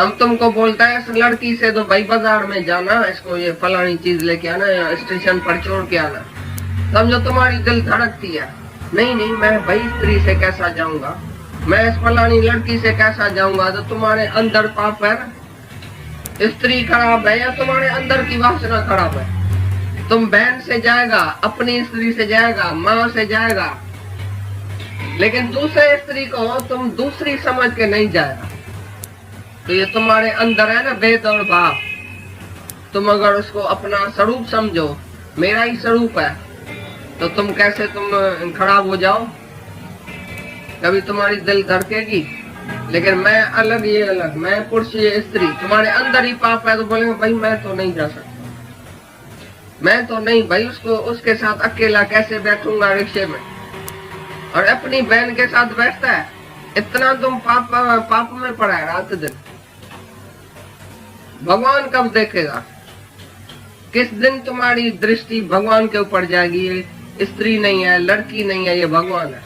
हम तुमको बोलता है इस लड़की से तो भाई बाजार में जाना, इसको ये फलानी चीज लेके आना या स्टेशन पर छोड़ के आना, समझो तुम्हारी दिल धड़कती है, नहीं नहीं मैं भाई स्त्री से कैसा जाऊंगा, मैं इस फलानी लड़की से कैसा जाऊंगा। तो तुम्हारे अंदर पाप है, स्त्री खराब है या तुम्हारे अंदर की वासना खराब है। तुम बहन से जाएगा, अपनी स्त्री से जाएगा, माँ से जाएगा, लेकिन दूसरे स्त्री को तुम दूसरी समझ के नहीं जाएगा। तो ये तुम्हारे अंदर है ना भेद और भाव। तुम अगर उसको अपना स्वरूप समझो, मेरा ही स्वरूप है, तो तुम कैसे तुम खराब हो जाओ, कभी तुम्हारी दिल धड़केगी। लेकिन मैं अलग ये अलग, मैं पुरुष ये स्त्री, तुम्हारे अंदर ही पाप है तो बोलेंगे भाई मैं तो नहीं जा सकता, मैं तो नहीं भाई उसको उसके साथ अकेला कैसे बैठूंगा रिक्शे में, और अपनी बहन के साथ बैठता है। इतना तुम पाप में पड़ा है रात दिन। भगवान कब देखेगा, किस दिन तुम्हारी दृष्टि भगवान के ऊपर जाएगी। ये स्त्री नहीं है, लड़की नहीं है, ये भगवान है।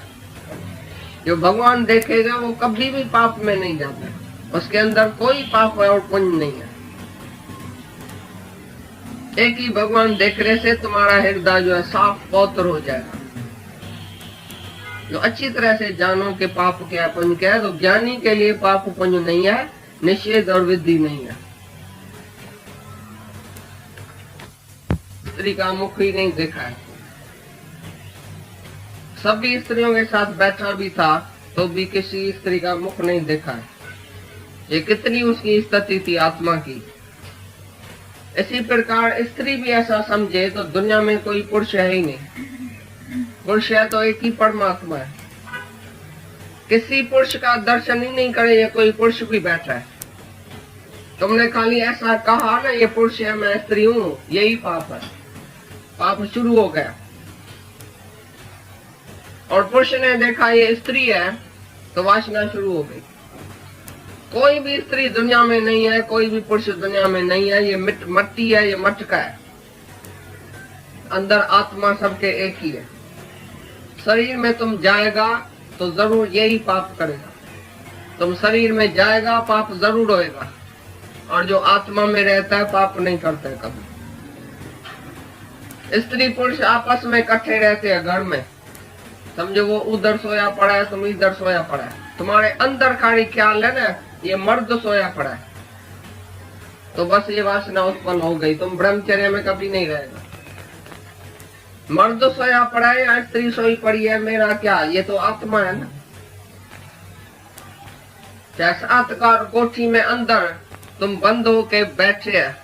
जो भगवान देखेगा वो कभी भी पाप में नहीं जाता, उसके अंदर कोई पाप और पुण्य नहीं है। एक ही भगवान देखने से तुम्हारा हृदय जो है साफ पवित्र हो जाएगा। जो अच्छी तरह से जानो कि पाप क्या पुण्य क्या है, तो ज्ञानी के लिए पाप पुण्य नहीं है, निषेध और विधि नहीं है। स्त्री का मुख ही नहीं देखा है, सभी स्त्रियों के साथ बैठा भी था तो भी किसी स्त्री का मुख नहीं देखा है। ये कितनी उसकी स्थिति थी आत्मा की। इसी प्रकार स्त्री भी ऐसा समझे तो दुनिया में कोई पुरुष है ही नहीं, पुरुष है तो एक ही परमात्मा है। किसी पुरुष का दर्शन ही नहीं करे, ये कोई पुरुष भी बैठा है। तुमने खाली ऐसा कहा ना ये पुरुष है मैं स्त्री हूँ, यही पाप है, पाप शुरू हो गया। और पुरुष ने देखा ये स्त्री है तो वासना शुरू हो गई। कोई भी स्त्री दुनिया में नहीं है, कोई भी पुरुष दुनिया में नहीं है, ये मट्टी है, ये मटका है। अंदर आत्मा सबके एक ही है। शरीर में तुम जाएगा तो जरूर यही पाप करेगा। तुम शरीर में जाएगा पाप जरूर होएगा, और जो आत्मा में रहता है पाप नहीं करता है कभी। स्त्री पुरुष आपस में इकट्ठे रहते हैं घर में, समझो वो उधर सोया पड़ा है, तुम इधर सोया पड़ा है, तुम्हारे अंदर खाली ख्याल है ना ये मर्द सोया पड़ा है, तो बस ये वासना उत्पन्न हो गई। तुम ब्रह्मचर्य में कभी नहीं रहेगा। मर्द सोया पड़ा है या स्त्री सोई पड़ी है, मेरा क्या, ये तो आत्मा है ना। सातकार कोठी में अंदर तुम बंद होके बैठे है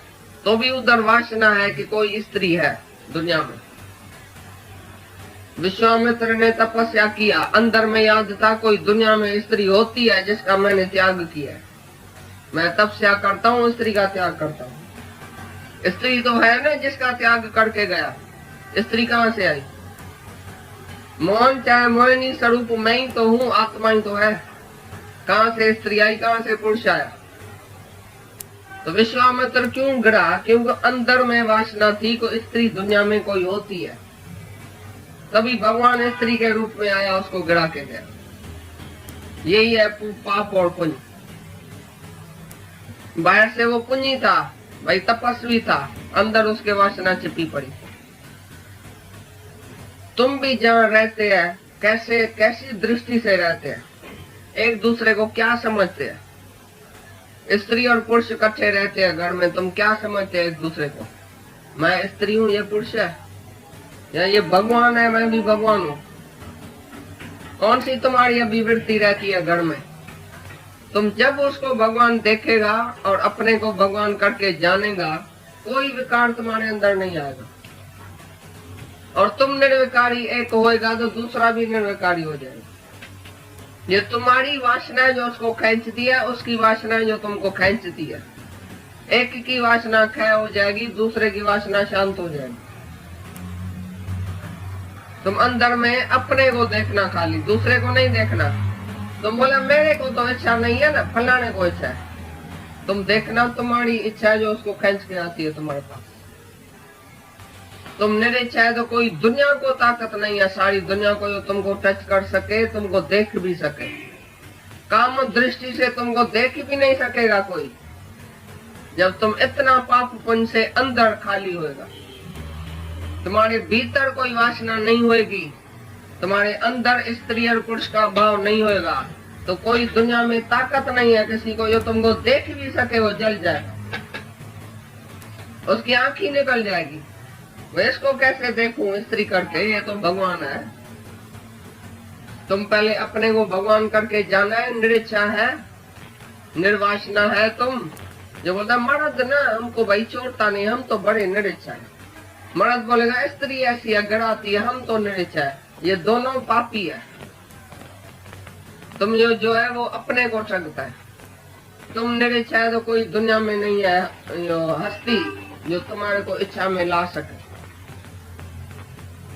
तो भी उधर वासना है कि कोई स्त्री है दुनिया में। विश्वामित्र ने तपस्या किया, अंदर में याद था कोई दुनिया में स्त्री होती है जिसका मैंने त्याग किया है। मैं तपस्या करता हूँ, स्त्री का त्याग करता हूँ। स्त्री तो है ना जिसका त्याग करके गया, स्त्री कहाँ से आई। मोहन चाहे मोहिनी स्वरूप मैं ही तो हूँ, आत्मा ही तो है। कहाँ से स्त्री आई, कहाँ से पुरुष आया। तो विश्वामित्र क्यों गिरा, क्योंकि अंदर में वासना थी को स्त्री दुनिया में कोई होती है। तभी भगवान स्त्री के रूप में आया, उसको गिरा के गया। यही है पाप और पुण्य। बाहर से वो पुण्य था, भाई तपस्वी था, अंदर उसके वासना छिपी पड़ी। तुम भी जहाँ रहते हैं कैसे कैसी दृष्टि से रहते हैं, एक दूसरे को क्या समझते हैं। स्त्री और पुरुष इकट्ठे रहते हैं घर में, तुम क्या समझते हैं एक दूसरे को। मैं स्त्री हूँ, ये पुरुष है, या ये भगवान है, मैं भी भगवान हूँ। कौन सी तुम्हारी अभिवृत्ति रहती है घर में। तुम जब उसको भगवान देखेगा और अपने को भगवान करके जानेगा, कोई विकार तुम्हारे अंदर नहीं आएगा। और तुम निर्विकारी एक होएगा तो दूसरा भी निर्विकारी हो जाएगा। ये तुम्हारी वासना जो उसको खींचती है, उसकी वासना जो तुमको खींचती है। एक की वासना क्षय हो जाएगी, दूसरे की वासना शांत हो जाएगी। तुम अंदर में अपने को देखना, खाली दूसरे को नहीं देखना। तुम बोला मेरे को तो इच्छा नहीं है ना, फलाने को इच्छा है। तुम देखना तुम्हारी इच्छा है जो उसको खींच के आती है तुम्हारे पास। तुम निरिच्छा है तो कोई दुनिया को ताकत नहीं है, सारी दुनिया को जो तुमको टच कर सके, तुमको देख भी सके। काम दृष्टि से तुमको देख भी नहीं सकेगा कोई, जब तुम इतना पाप पुण्य से अंदर खाली होएगा, तुम्हारे भीतर कोई वासना नहीं होएगी, तुम्हारे अंदर स्त्री और पुरुष का भाव नहीं होएगा, तो कोई दुनिया में ताकत नहीं है किसी को जो तुमको देख भी सके वो जल जाए, उसकी आंख ही निकल जाएगी। मैं इसको कैसे देखूं स्त्री करके, ये तो भगवान है। तुम पहले अपने को भगवान करके जाना है, निरिच्छा है, निर्वासना है। तुम जो बोलता मर्द ना हमको भाई छोड़ता नहीं, हम तो बड़े निरिच्छा है। मर्द बोलेगा स्त्री ऐसी है गड़ाती है, हम तो निरिच्छा है। ये दोनों पापी है। तुम जो है वो अपने को ठगता है। तुम निरिच्छा है तो कोई दुनिया में नहीं है हस्ती जो तुम्हारे को इच्छा में ला सके।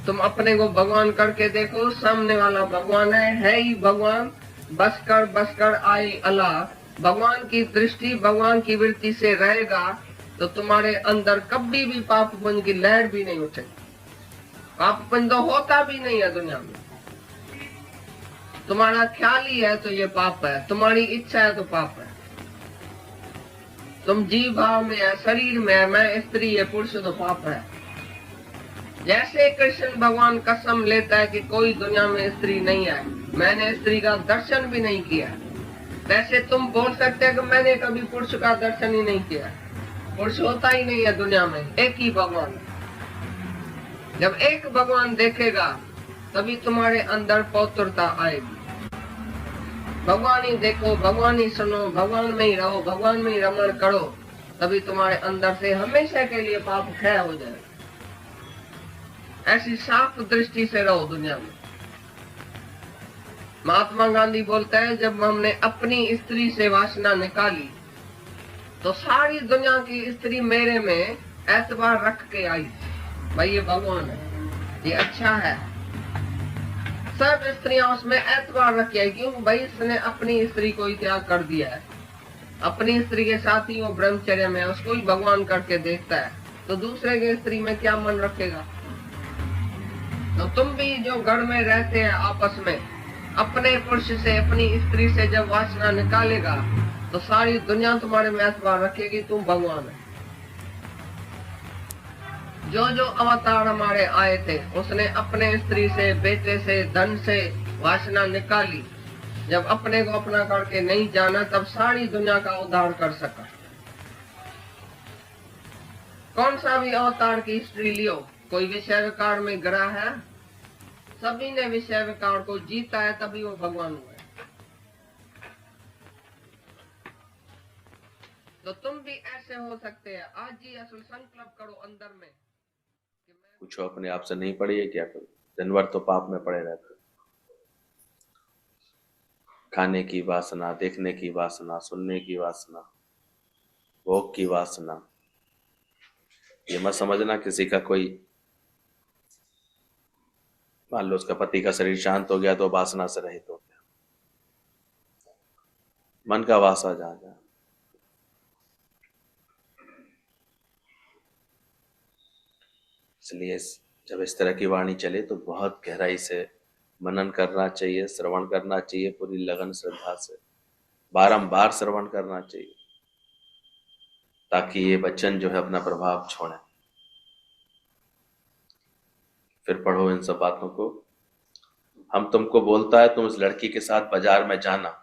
तुम अपने को भगवान करके देखो, सामने वाला भगवान है ही भगवान। बस कर आई अल्लाह। भगवान की दृष्टि, भगवान की वृत्ति से रहेगा तो तुम्हारे अंदर कभी भी पाप पुण्य की लहर भी नहीं उठेगी। पाप पुण्य तो होता भी नहीं है दुनिया में। तुम्हारा ख्याल ही है तो ये पाप है, तुम्हारी इच्छा है तो पाप है। तुम जीव भाव में है, शरीर में है, मैं स्त्री है पुरुष तो पाप है। जैसे कृष्ण भगवान कसम लेता है कि कोई दुनिया में स्त्री नहीं है, मैंने स्त्री का दर्शन भी नहीं किया, वैसे तुम बोल सकते हैं कि मैंने कभी पुरुष का दर्शन ही नहीं किया। पुरुष होता ही नहीं है दुनिया में, एक ही भगवान है। जब एक भगवान देखेगा तभी तुम्हारे अंदर पवित्रता आएगी। भगवान ही देखो, भगवान ही सुनो, भगवान में ही रहो, भगवान में ही रमण करो, तभी तुम्हारे अंदर से हमेशा के लिए पाप क्षय हो जाए। ऐसी साफ दृष्टि से रहो दुनिया में। महात्मा गांधी बोलता है जब हमने अपनी स्त्री से वासना निकाली तो सारी दुनिया की स्त्री मेरे में एतबार रख के आई। भाई ये भगवान है, ये अच्छा है। सब स्त्रियां उसमें एतबार रख के आई। क्यों भाई? इसने अपनी स्त्री को ही त्याग कर दिया है, अपनी स्त्री के साथ ही वो ब्रह्मचर्य में उसको ही भगवान करके देखता है, तो दूसरे के स्त्री में क्या मन रखेगा? तो तुम भी जो घर में रहते हैं आपस में, अपने पुरुष से, अपनी स्त्री से जब वासना निकालेगा तो सारी दुनिया तुम्हारे में एतबार रखेगी तुम भगवान है। जो अवतार हमारे आए थे उसने अपने स्त्री से, बेटे से, धन से वासना निकाली। जब अपने को अपना करके नहीं जाना तब सारी दुनिया का उद्धार कर सका। कौन सा भी अवतार की हिस्ट्री लियो, कोई विषय विकार में गिरा है? सभी ने विषय विकार को जीता है तभी वो भगवान हुए। तो तुम भी ऐसे हो सकते हैं। आज ही असल संकल्प करो अंदर में। पूछो अपने आप से, नहीं पड़ी है क्या करूं? दिन भर तो पाप में पड़े रहते, खाने की वासना, देखने की वासना, सुनने की वासना, भोग की वासना। ये मत समझना किसी का कोई, मान लो उसका पति का शरीर शांत हो गया तो वासना से रहित हो गया। मन का वासा जहां जहां। इसलिए जब इस तरह की वाणी चले तो बहुत गहराई से मनन करना चाहिए, श्रवण करना चाहिए, पूरी लगन श्रद्धा से बारंबार श्रवण करना चाहिए, ताकि ये वचन जो है अपना प्रभाव छोड़े। फिर पढ़ो इन सब बातों को। हम तुमको बोलता है तुम इस लड़की के साथ बाजार में जाना,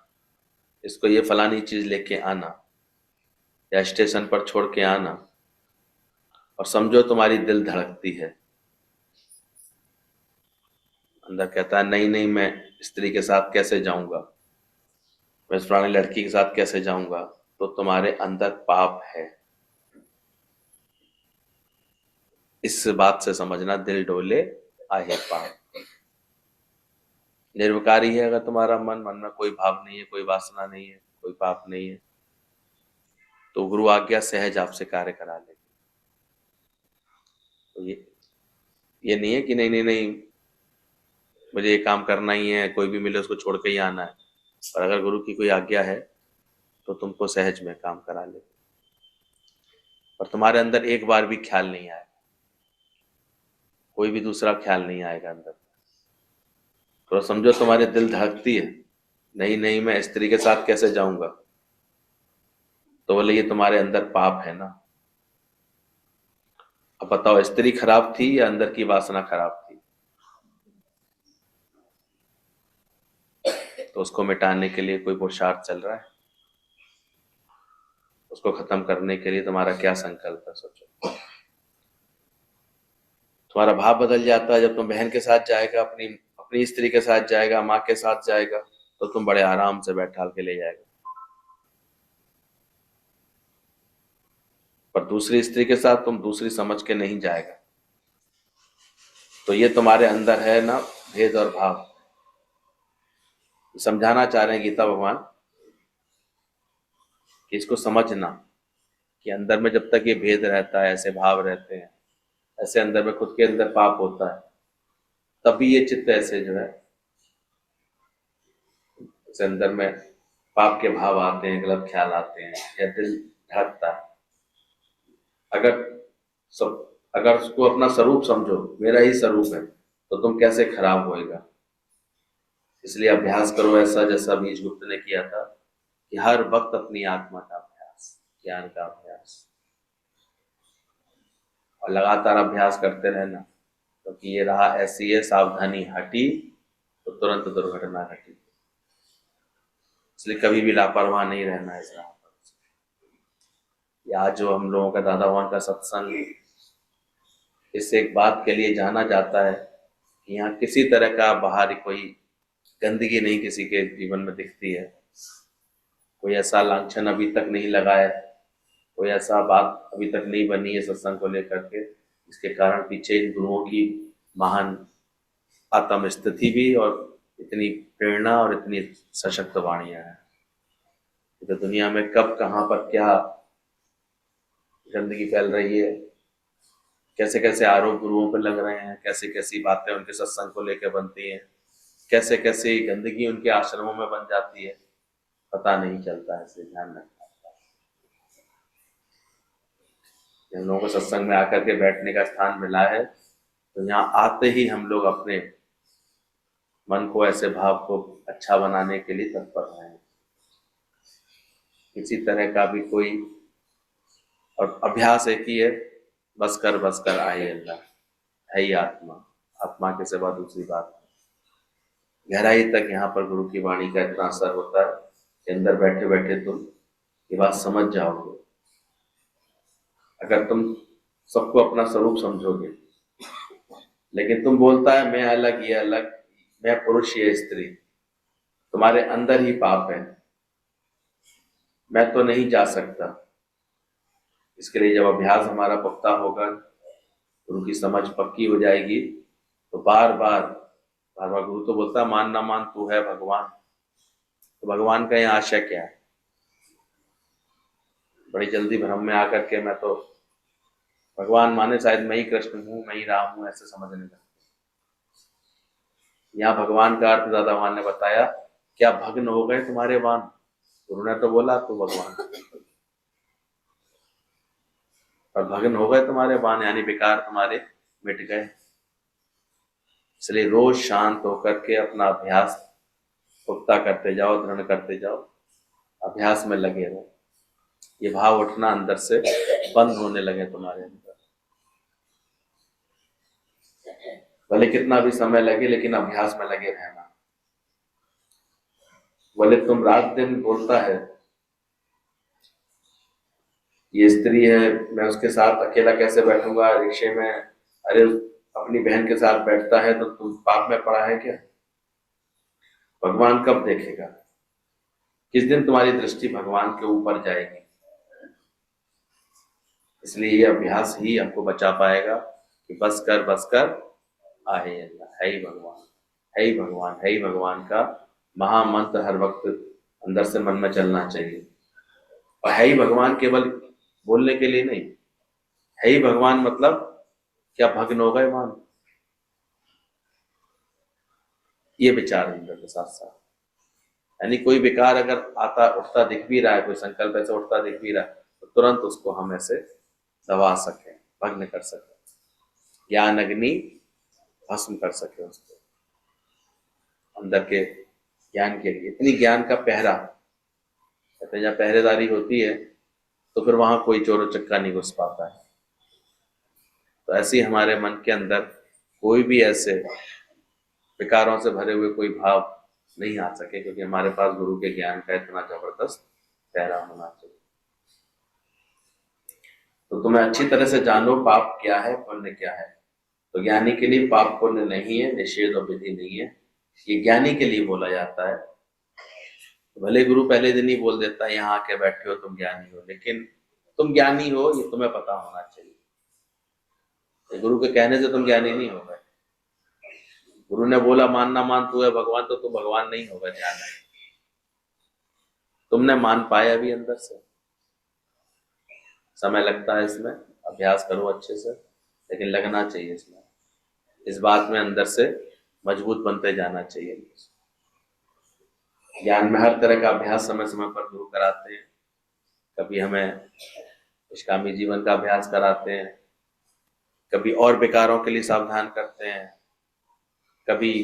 इसको ये फलानी चीज लेके आना, या स्टेशन पर छोड़ के आना, और समझो तुम्हारी दिल धड़कती है। अंदर कहता है नहीं नहीं, मैं स्त्री के साथ कैसे जाऊंगा, मैं इस पुरानी लड़की के साथ कैसे जाऊंगा, तो तुम्हारे अंदर पाप है। इस बात से समझना, दिल डोले आहे पाप। निर्विकारी है अगर तुम्हारा मन, मन में कोई भाव नहीं है, कोई वासना नहीं है, कोई पाप नहीं है, तो गुरु आज्ञा सहज आपसे कार्य करा लेगी। तो ये नहीं है कि नहीं नहीं नहीं मुझे ये काम करना ही है, कोई भी मिले उसको छोड़ के ही आना है। और अगर गुरु की कोई आज्ञा है तो तुमको सहज में काम करा ले, और तुम्हारे अंदर एक बार भी ख्याल नहीं आएगा, कोई भी दूसरा ख्याल नहीं आएगा अंदर। तो समझो तुम्हारे दिल धड़कती है, नहीं नहीं मैं स्त्री के साथ कैसे जाऊंगा, तो बोले ये तुम्हारे अंदर पाप है ना। अब बताओ, स्त्री खराब थी या अंदर की वासना खराब थी? तो उसको मिटाने के लिए कोई पुरुषार्थ चल रहा है? उसको खत्म करने के लिए तुम्हारा क्या संकल्प है, सोचो। तुम्हारा भाव बदल जाता है जब तुम बहन के साथ जाएगा, अपनी अपनी स्त्री के साथ जाएगा, माँ के साथ जाएगा, तो तुम बड़े आराम से बैठा के ले जाएगा। पर दूसरी स्त्री के साथ तुम दूसरी समझ के नहीं जाएगा। तो ये तुम्हारे अंदर है ना भेद और भाव। समझाना चाह रहे हैं गीता भगवान कि इसको समझना कि अंदर में जब तक ये भेद रहता है, ऐसे भाव रहते हैं, ऐसे अंदर में खुद के अंदर पाप होता है, तभी ये चित्त ऐसे जो है, ऐसे अंदर में पाप के भाव आते हैं, गलत ख्याल आते हैं, या दिल धड़कता है। अगर उसको अपना स्वरूप समझो, मेरा ही स्वरूप है, तो तुम कैसे खराब होएगा। इसलिए अभ्यास करो ऐसा जैसा बीज गुप्त ने किया था, कि हर वक्त अपनी आत्मा का अभ्यास, ज्ञान का अभ्यास, और लगातार अभ्यास करते रहना। क्योंकि तो ये रहा ऐसी है, सावधानी हटी तो तुरंत दुर्घटना घटी। इसलिए कभी भी लापरवाह नहीं रहना इस राह पर। या जो हम लोगों का दादा भगवान का सत्संग, इससे एक बात के लिए जाना जाता है कि यहाँ किसी तरह का बाहरी कोई गंदगी नहीं किसी के जीवन में दिखती है। कोई ऐसा लांछन अभी तक नहीं लगा है, कोई ऐसा बात अभी तक नहीं बनी है सत्संग को लेकर के, इसके कारण पीछे इन गुरुओं की महान आत्म स्थिति भी, और इतनी प्रेरणा और इतनी सशक्त वाणियां हैं। तो दुनिया में कब कहाँ पर क्या गंदगी फैल रही है, कैसे कैसे आरोप गुरुओं पर लग रहे हैं, कैसे कैसी बातें उनके सत्संग को लेकर बनती हैं, कैसे कैसे गंदगी उनके आश्रमों में बन जाती है, पता नहीं चलता है। इसलिए ध्यान रखना। जिन लोगों को सत्संग में आकर के बैठने का स्थान मिला है, तो यहाँ आते ही हम लोग अपने मन को, ऐसे भाव को अच्छा बनाने के लिए तत्पर हैं। किसी तरह का भी कोई, और अभ्यास एक ही है, बस कर आए अल्लाह, है ही आत्मा, आत्मा के सिवा दूसरी बात नहीं। गहराई तक यहाँ पर गुरु की वाणी का इतना असर होता है कि अंदर बैठे बैठे तुम ये बात समझ जाओगे। अगर तुम सबको अपना स्वरूप समझोगे, लेकिन तुम बोलता है मैं अलग, ये अलग, मैं पुरुष ये स्त्री, तुम्हारे अंदर ही पाप है, मैं तो नहीं जा सकता। इसके लिए जब अभ्यास हमारा पुख्ता होगा, गुरु की समझ पक्की हो जाएगी, तो बार बार गुरु तो बोलता मान ना मान तू है भगवान। तो भगवान का यहाँ आशय क्या है? बड़ी जल्दी भ्रम में आकर के मैं तो भगवान माने शायद मैं ही कृष्ण हूँ, मैं ही राम हूँ, ऐसे समझने लगते। यहाँ भगवान का अर्थ दादा भगवान ने बताया, क्या भग्न हो गए तुम्हारे वान? गुरु ने तो बोला तू भगवान, और भग्न हो गए तुम्हारे वान, यानी विकार तुम्हारे मिट गए। इसलिए रोज शांत होकर के अपना अभ्यास पुख्ता करते जाओ, दृढ़ करते जाओ, अभ्यास में लगे रहो। ये भाव उठना अंदर से बंद होने लगे तुम्हारे अंदर। भले कितना भी समय लगे, लेकिन अभ्यास में लगे रहना। भले तुम रात दिन बोलता है ये स्त्री है, मैं उसके साथ अकेला कैसे बैठूंगा रिक्शे में, अरे अपनी बहन के साथ बैठता है तो तुम पाप में पड़ा है क्या? भगवान कब देखेगा? किस दिन तुम्हारी दृष्टि भगवान के ऊपर जाएगी? इसलिए ये अभ्यास ही हमको बचा पाएगा कि बस कर आहे अल्लाह, है ही भगवान, है ही भगवान, है ही भगवान का महामंत्र हर वक्त अंदर से मन में चलना चाहिए। और है ही भगवान केवल बोलने के लिए नहीं, है ही भगवान मतलब क्या भग्न हो गए मान, ये विचार अंदर के साथ साथ। यानी कोई विकार अगर आता उठता दिख भी रहा है, कोई संकल्प ऐसे उठता दिख भी रहा है, तो तुरंत उसको हम ऐसे दबा सके, भग्न कर सके, ज्ञान अग्नि भस्म कर सके उसको अंदर के ज्ञान के लिए। इतनी ज्ञान का पहरा, कहते हैं जहाँ पहरेदारी होती है तो फिर वहां कोई चोर चक्का नहीं घुस पाता है। तो ऐसे ही हमारे मन के अंदर कोई भी ऐसे विकारों से भरे हुए कोई भाव नहीं आ सके, क्योंकि हमारे पास गुरु के ज्ञान का इतना जबरदस्त ठहराव होना चाहिए। तो तुम्हें अच्छी तरह से जानो पाप क्या है, पुण्य क्या है। तो ज्ञानी के लिए पाप पुण्य नहीं है, निषेध और विधि नहीं है, ये ज्ञानी के लिए बोला जाता है। भले गुरु पहले दिन ही बोल देता है यहाँ आके बैठे हो तुम ज्ञानी हो, लेकिन तुम ज्ञानी हो ये तुम्हें पता होना चाहिए। गुरु के कहने से तुम ज्ञानी नहीं हो गए। गुरु ने बोला मान ना मान तू है भगवान, तो तू भगवान नहीं होगा, ध्यान है। तुमने मान पाया भी अंदर से, समय लगता है इसमें, अभ्यास करो अच्छे से, लेकिन लगना चाहिए इसमें, इस बात में अंदर से मजबूत बनते जाना चाहिए। ज्ञान में हर तरह का अभ्यास समय समय पर गुरु कराते हैं। कभी हमें निष्कामी जीवन का अभ्यास कराते हैं, कभी और विकारों के लिए सावधान करते हैं, कभी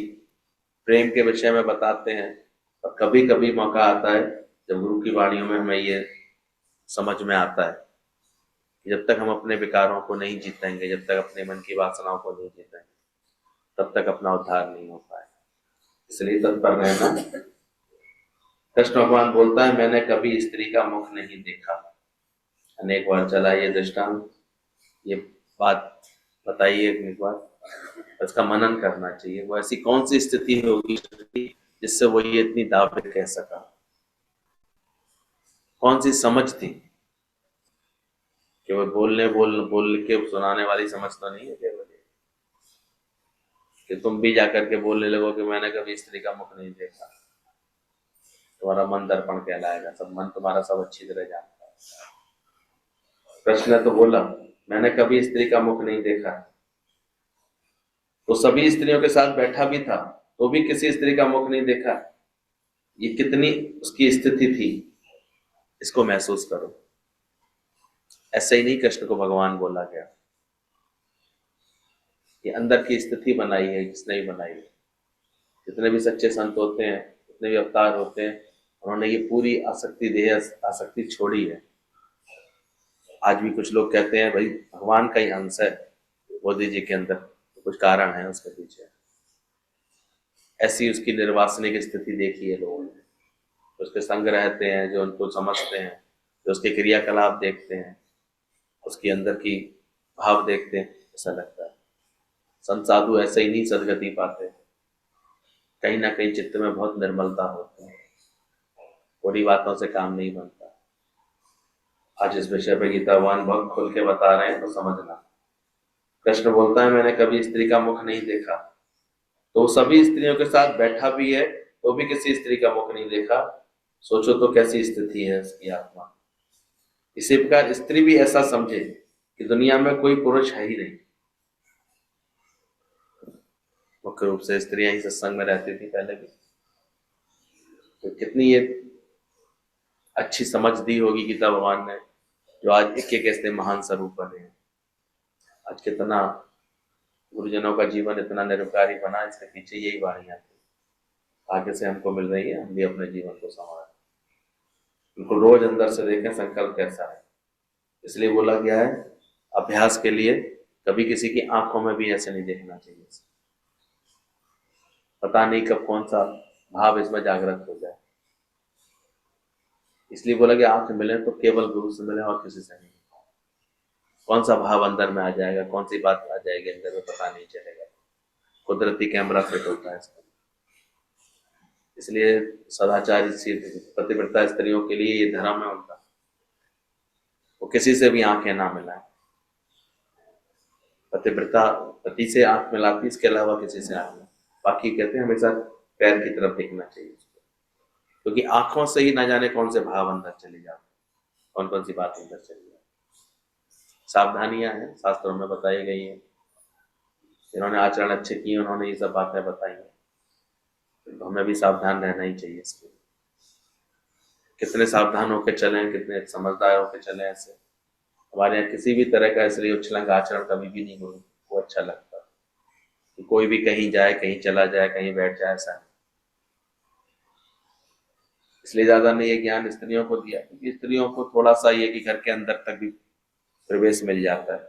प्रेम के विषय में बताते हैं, और कभी कभी मौका आता है जब गुरु की वाणियों में हमें ये समझ में आता है कि जब तक हम अपने विकारों को नहीं जीतेंगे, जब तक अपने मन की वासनाओं को नहीं जीतेंगे, तब तक अपना उद्धार नहीं हो पाएगा। इसलिए तत्पर रहना। कृष्ण भगवान बोलता है मैंने कभी स्त्री का मुख नहीं देखा। अनेक बार चला ये दृष्टांत, ये बात बताइए एक बार, इसका मनन करना चाहिए। वो ऐसी कौन सी स्थिति होगी जिससे वो ये इतनी दावे कह सका, कौन सी समझ थी कि वो बोल के सुनाने वाली समझ तो नहीं है केवल कि तुम भी जाकर के बोलने लगो कि मैंने कभी स्त्री का मुख नहीं देखा। तुम्हारा मन दर्पण कहलाएगा, सब मन तुम्हारा सब अच्छी तरह जानता है। कृष्ण ने तो बोला मैंने कभी स्त्री का मुख नहीं देखा, तो सभी स्त्रियों के साथ बैठा भी था तो भी किसी स्त्री का मुख नहीं देखा। ये कितनी उसकी स्थिति थी, इसको महसूस करो। ऐसे ही नहीं कृष्ण को भगवान बोला गया, ये अंदर की स्थिति बनाई है जिसने भी बनाई है। जितने भी सच्चे संत होते हैं, जितने भी अवतार होते हैं, उन्होंने ये पूरी आसक्ति, देह आसक्ति छोड़ी है। आज भी कुछ लोग कहते हैं भाई भगवान का ही अंश है मोदी जी के अंदर, तो कुछ कारण है उसके पीछे। ऐसी उसकी निर्वासनिक स्थिति देखी है लोगों ने, उसके संग रहते हैं, जो उनको समझते हैं, जो उसके क्रियाकलाप देखते हैं, उसके अंदर की भाव देखते हैं, ऐसा लगता है संत साधु ऐसे ही नहीं सदगति पाते। कहीं ना कहीं चित्त में बहुत निर्मलता होती है, बुरी बातों से काम नहीं बनता। आज इस विषय पर गीता भगवान बहुत खुल के बता रहे हैं, तो समझना। कृष्ण बोलता है मैंने कभी स्त्री का मुख नहीं देखा, तो सभी स्त्रियों के साथ बैठा भी है तो भी किसी स्त्री का मुख नहीं देखा। सोचो तो कैसी स्थिति है उसकी आत्मा। इसी प्रकार स्त्री भी ऐसा समझे कि दुनिया में कोई पुरुष है ही नहीं। मुख्य रूप से स्त्रियां ही सत्संग में रहती थी पहले भी, तो कितनी ये अच्छी समझ दी होगी गीता भगवान ने, जो आज एक एक ऐसे महान स्वरूप बने हैं। आज कितना गुरुजनों का जीवन इतना निरंकारी बना, इसके पीछे यही वाणियां थी, आगे से हमको मिल रही है। हम भी अपने जीवन को संवारें, उनको रोज अंदर से देखें संकल्प कैसा है। इसलिए बोला गया है अभ्यास के लिए कभी किसी की आंखों में भी ऐसे नहीं देखना चाहिए। पता नहीं कब कौन सा भाव इसमें जागृत हो जाए। इसलिए बोला कि आंख मिले तो केवल गुरु से मिले और किसी से नहीं। कौन सा भाव अंदर में आ जाएगा, कौन सी बात आ जाएगी अंदर में, पता नहीं चलेगा। कुदरती कैमरा फिट होता है इसका। इसलिए सदाचारी पतिव्रता स्त्रियों के लिए ये धर्म है उनका, वो किसी से भी आंखें ना मिलाएं। पतिव्रता पति से आंख मिलाती, इसके अलावा किसी से आंख, बाकी कहते हैं हमेशा पैर की तरफ देखना चाहिए, क्योंकि आंखों से ही ना जाने कौन से भाव अंदर चले जाते, कौन कौन सी बात अंदर चली जाती। सावधानियां हैं, शास्त्रों में बताई गई है। जिन्होंने आचरण अच्छे किए उन्होंने ये सब बातें बताई हैं, तो हमें भी सावधान रहना ही चाहिए इसके। कितने सावधान होकर चलें, कितने समझदार होकर चलें, ऐसे हमारे यहाँ किसी भी तरह का इसलिए उछलंग आचरण कभी भी नहीं हो, वो अच्छा लगता कि कोई भी कहीं जाए, कहीं चला जाए, कहीं बैठ जाए, ऐसा इसलिए ज्यादा ने ये ज्ञान स्त्रियों को दिया, क्योंकि स्त्रियों को थोड़ा सा ये कि घर के अंदर तक भी प्रवेश मिल जाता है।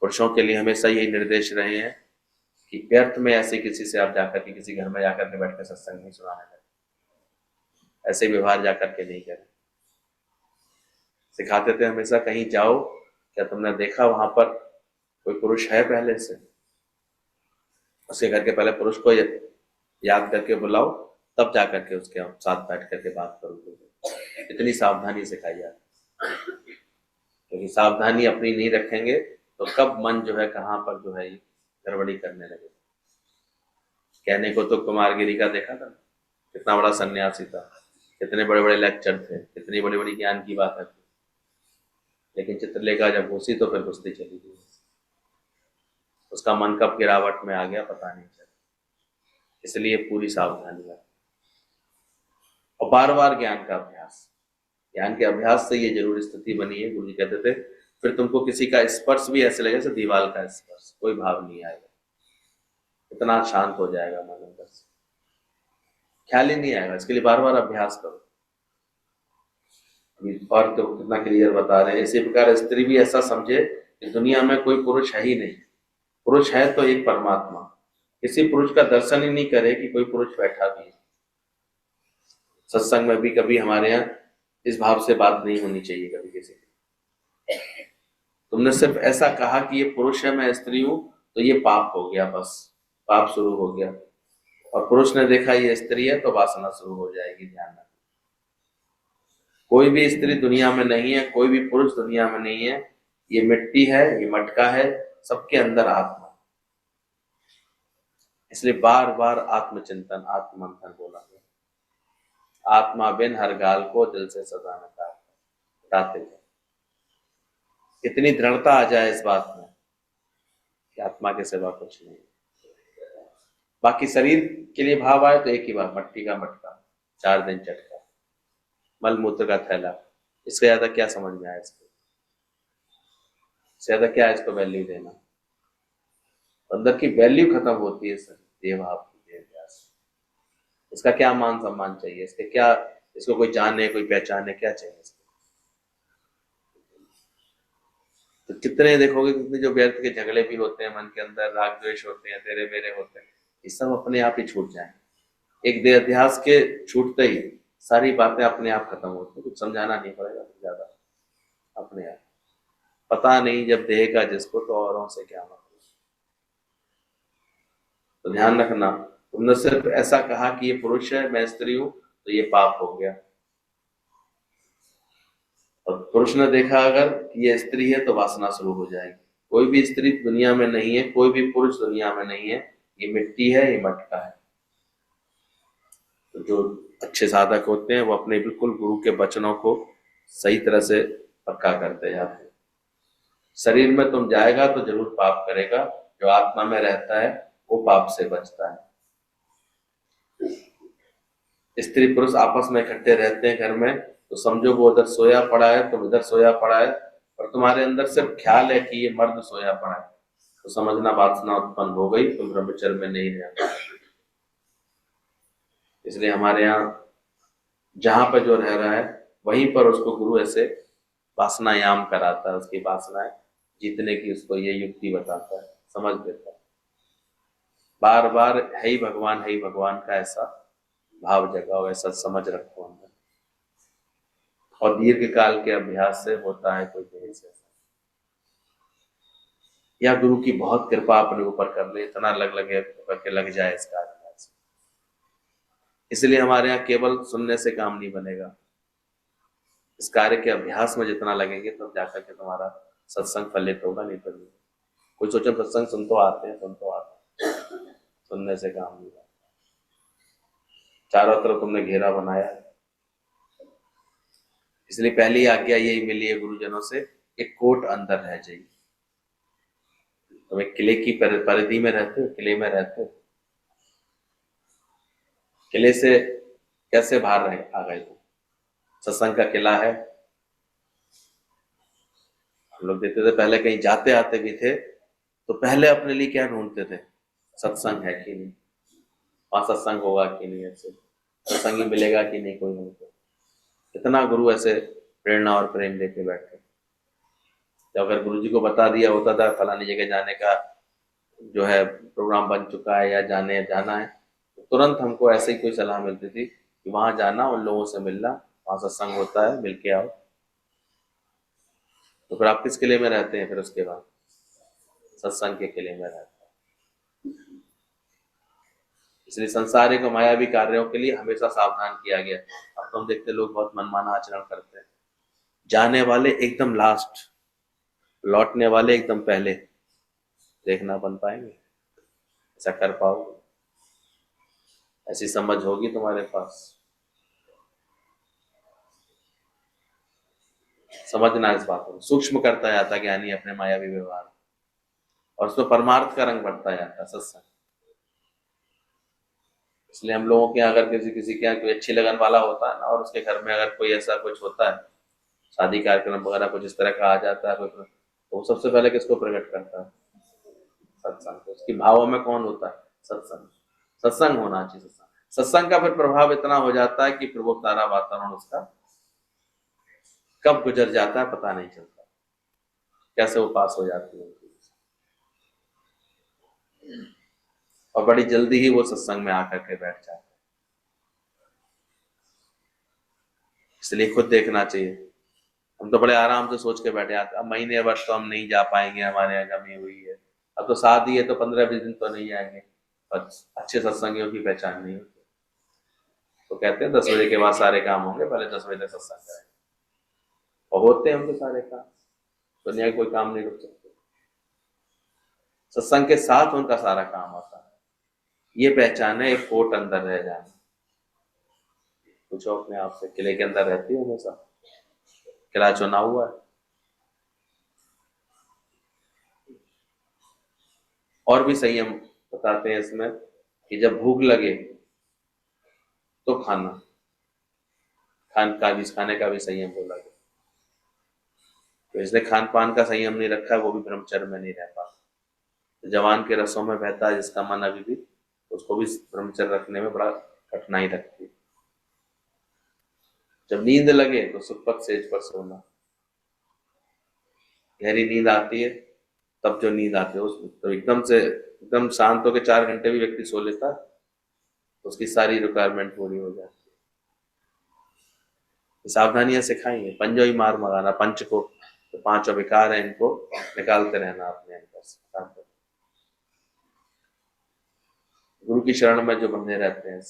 पुरुषों के लिए हमेशा यही निर्देश रहे हैं कि व्यर्थ में ऐसे किसी से आप जाकर के किसी घर में जाकर के बैठ कर सत्संग नहीं सुनाने लगे, ऐसे व्यवहार जाकर के नहीं करें। सिखाते थे हमेशा, कहीं जाओ, क्या तुमने देखा वहां पर कोई पुरुष है पहले से, उसके घर के पहले पुरुष को याद करके बुलाओ, तब जाकर के उसके साथ बैठ करके बात करोगे। इतनी सावधानी सिखाई जाती है, क्योंकि सावधानी अपनी नहीं रखेंगे तो कब मन जो है कहाँ पर जो है गड़बड़ी करने लगे। कहने को तो कुमारगिरी का देखा था, कितना बड़ा सन्यासी था, कितने बड़े बड़े लेक्चर थे, कितनी बड़ी बड़ी ज्ञान की बात है, लेकिन चित्रलेखा जब घुसी तो फिर घुसती चली गई। उसका मन कब गिरावट में आ गया पता नहीं चला। इसलिए पूरी सावधानी है और बार बार ज्ञान का अभ्यास। ज्ञान के अभ्यास से ये जरूर स्थिति बनी है। गुरु जी कहते थे फिर तुमको किसी का स्पर्श भी ऐसे लगे जैसे दीवार का स्पर्श, कोई भाव नहीं आएगा, इतना शांत हो जाएगा मन अंदर से, ख्याल ही नहीं आएगा। इसके लिए बार बार अभ्यास करो। और तो कितना क्लियर बता रहे हैं। इसी प्रकार स्त्री भी ऐसा समझे कि दुनिया में कोई पुरुष है ही नहीं, पुरुष है तो एक परमात्मा। किसी पुरुष का दर्शन ही नहीं करे कि कोई पुरुष बैठा भी है। सत्संग में भी कभी हमारे यहाँ इस भाव से बात नहीं होनी चाहिए कभी किसी की। तुमने सिर्फ ऐसा कहा कि ये पुरुष है मैं स्त्री हूं तो ये पाप हो गया, बस पाप शुरू हो गया। और पुरुष ने देखा ये स्त्री है तो वासना शुरू हो जाएगी। ध्यान रखना, कोई भी स्त्री दुनिया में नहीं है, कोई भी पुरुष दुनिया में नहीं है। ये मिट्टी है, ये मटका है, सबके अंदर आत्मा। इसलिए बार बार आत्मचिंतन आत्ममंथन बोला गया। आत्मा बिन हर गाल को दिल से सदा न हटाते थे। इतनी दृढ़ता आ जाए इस बात में कि आत्मा के सिवा कुछ नहीं। बाकी शरीर के लिए भाव आए तो एक ही बात, मट्टी का मटका, 4 दिन चटका, मल मूत्र का थैला। इससे ज्यादा क्या समझ में आया? इसको ज्यादा क्या है इसको वैल्यू देना? अंदर की वैल्यू खत्म होती है सर देवभाव की अभ्यास। इसका क्या मान सम्मान चाहिए? इसके क्या, इसको कोई जाने कोई पहचाने, क्या चाहिए इसको? तो कितने देखोगे, कितने जो व्यर्थ के झगड़े भी होते हैं मन के अंदर, राग द्वेष होते हैं, तेरे मेरे होते हैं, ये सब अपने आप ही छूट जाए। एक देह अध्यास के छूटते ही सारी बातें अपने आप खत्म होती है। कुछ समझाना नहीं पड़ेगा ज्यादा, अपने आप। पता नहीं जब देह का जिसको तो औरों से क्या मतलब। तो ध्यान रखना, तुमने सिर्फ ऐसा कहा कि ये पुरुष है मैं स्त्री हूं तो ये पाप हो गया। और पुरुष ने देखा अगर कि ये स्त्री है तो वासना शुरू हो जाएगी। कोई भी स्त्री दुनिया में नहीं है, कोई भी पुरुष दुनिया में नहीं है। ये मिट्टी है, ये मटका है। तो जो अच्छे साधक होते हैं वो अपने बिल्कुल गुरु के वचनों को सही तरह से पक्का करते जाते हैं। शरीर में तुम जाएगा तो जरूर पाप करेगा, जो आत्मा में रहता है वो पाप से बचता है। स्त्री पुरुष आपस में इकट्ठे रहते हैं घर में, तो समझो वो उधर सोया पड़ा है, तुम इधर सोया पड़ा है, और तुम्हारे अंदर सिर्फ ख्याल है कि ये मर्द सोया पड़ा है, तो समझना वासना उत्पन्न हो गई, तुम ब्रह्मचर्य में नहीं रहना। इसलिए हमारे यहाँ जहां पर जो रह रहा है वहीं पर उसको गुरु ऐसे वासनायाम कराता है, उसकी वासनाएं जीतने की उसको ये युक्ति बताता है, समझ देता है। बार बार है ही भगवान का ऐसा भाव जगाओ, ऐसा समझ रखो अंदर। और दीर्घ काल के अभ्यास से होता है कोई देर से, या गुरु की बहुत कृपा अपने ऊपर कर ले, इतना लग जाए इसका अभ्यास। इसलिए हमारे यहाँ केवल सुनने से काम नहीं बनेगा। इस कार्य के अभ्यास में जितना लगेंगे तब जाकर के तुम्हारा सत्संग फलित होगा, नहीं तो नहीं। कोई सोचे सत्संग सुन तो आते हैं, सुनने से काम नहीं होगा। चारों तरफ तुमने घेरा बनाया, इसलिए पहली आज्ञा यही मिली है गुरुजनों से, एक कोट अंदर रह जाइए। तुम एक किले की परिधि में रहते हो, किले में रहते हो, किले से कैसे बाहर आ गए तुम? सत्संग का किला है। हम लोग देखते थे पहले, कहीं जाते आते भी थे तो पहले अपने लिए क्या ढूंढते थे? सत्संग है कि नहीं, वहां सत्संग होगा कि नहीं। ऐसे सत्संगी मिलेगा कि नहीं, कोई नहीं। इतना गुरु ऐसे प्रेरणा और प्रेम देके बैठे। जब अगर गुरु जी को बता दिया होता था फलानी जगह जाने का जो है प्रोग्राम बन चुका है या जाना है, तो तुरंत हमको ऐसे ही कोई सलाह मिलती थी कि वहां जाना, उन लोगों से मिलना, वहां सत्संग होता है, मिल के आओ। तो फिर आप किस किले में रहते हैं? फिर उसके बाद सत्संग के किले में रहते हैं। इसलिए संसारिक और मायावी कार्यों के लिए हमेशा सावधान किया गया। अब तो हम देखते लोग बहुत मनमाना आचरण करते हैं, जाने वाले एकदम लास्ट, लौटने वाले एकदम पहले। देखना बन पाएंगे? ऐसा कर पाओगे? ऐसी समझ होगी तुम्हारे पास? समझना इस बात को। सूक्ष्म करता जाता ज्ञानी अपने मायावी व्यवहार, और उसमें परमार्थ का रंग बढ़ता जाता सत्संग। इसलिए हम लोगों के यहाँ अगर किसी के यहाँ कोई अच्छी लगन वाला होता है ना, और उसके घर में अगर कोई ऐसा कुछ होता है, शादी कार्यक्रम वगैरह कुछ इस तरह का आ जाता है, तो वो सबसे पहले किसको प्रकट करता है? सत्संग। तो उसकी भावों में कौन होता है? सत्संग। सत्संग होना चाहिए। सत्संग का फिर प्रभाव इतना हो जाता है कि फिर वो सारा वातावरण उसका कब गुजर जाता है पता नहीं चलता, कैसे वो पास हो जाती है। और बड़ी जल्दी ही वो सत्संग में आकर के बैठ जाते हैं। इसलिए खुद देखना चाहिए। हम तो बड़े आराम से सोच के बैठे आते, अब महीने भर तो हम नहीं जा पाएंगे, हमारे यहाँ जमी हुई है, अब तो शादी है तो 15-20 दिन तो नहीं जाएंगे। पर अच्छे सत्संगियों की पहचान नहीं होती। तो कहते हैं 10 बजे के बाद सारे काम होंगे, पहले 10 बजे तक सत्संग करें। और होते हैं उनके सारे काम, दुनिया के कोई काम नहीं रुक सकते। सत्संग के साथ उनका सारा काम होता है। ये पहचान है, एक कोट अंदर रह जाना। पूछो अपने आप से, किले के अंदर रहती है हमेशा? किला चुना हुआ है? और भी संयम बताते हैं इसमें कि जब भूख लगे तो खाने का भी संयम बोला गया। तो इसलिए खान पान का संयम नहीं रखा है, वो भी ब्रह्मचर्य में नहीं रह पाता। तो जवान के रसों में बहता है जिसका मन अभी भी, उसको भी ब्रह्मचर्य रखने में बड़ा कठिनाई लगती है। जब नींद लगे तो सुखपत सेज पर सोना। गहरी नींद आती है, तब जो नींद आती है उसमें तो एकदम शांत होकर 4 घंटे भी व्यक्ति सो लेता है तो उसकी सारी रिक्वायरमेंट पूरी हो जाती है। सावधानियां सिखाएंगे। पंजो ही मार मगाना, पंच को तो 5 विकार है, इनको निकालते रहना अपने अंदर से। गुरु की शरण में जो बंधे रहते हैं,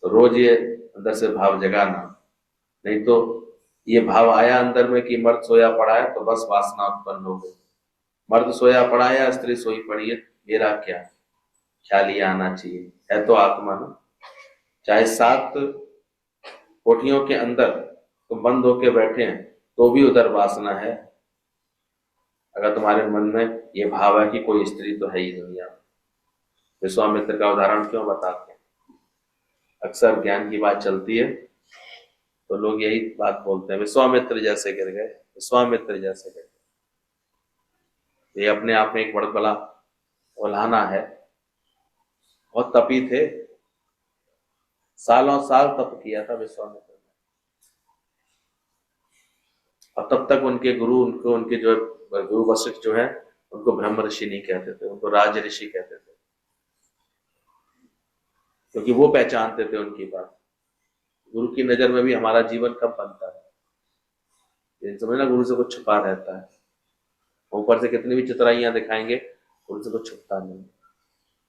तो रोज ये अंदर से भाव जगाना। नहीं तो ये भाव आया अंदर में कि मर्द सोया पड़ा है तो बस वासना उत्पन्न हो गई। मर्द सोया पड़ा है या स्त्री सोई पड़ी है, मेरा क्या, ख्याल ये आना चाहिए है तो आत्मा ना। चाहे 7 कोठियों के अंदर तुम बंद होके बैठे हैं तो भी उधर वासना है। अगर तुम्हारे मन में ये भाव है कि कोई स्त्री तो है ही दुनिया में। विश्वामित्र का उदाहरण क्यों बताते हैं? अक्सर ज्ञान की बात चलती है तो लोग यही बात बोलते हैं, विश्वामित्र जैसे गिर गए, विश्वामित्र जैसे गिर गए। ये अपने आप में एक बड़ा बड़ा उल्हाना है। बहुत तपी थे, सालों साल तप किया था विश्वामित्र ने, और तब तक उनके गुरु उनके जो गुरु वशिष्ठ जो है उनको ब्रह्म ऋषि नहीं कहते थे, उनको राज ऋषि कहते थे, क्योंकि वो पहचानते थे उनकी बात। गुरु की नजर में भी हमारा जीवन कब बनता है? समझना, गुरु से कुछ छुपा रहता है। ऊपर से कितनी भी चितराइयां दिखाएंगे, गुरु से कुछ छुपता नहीं।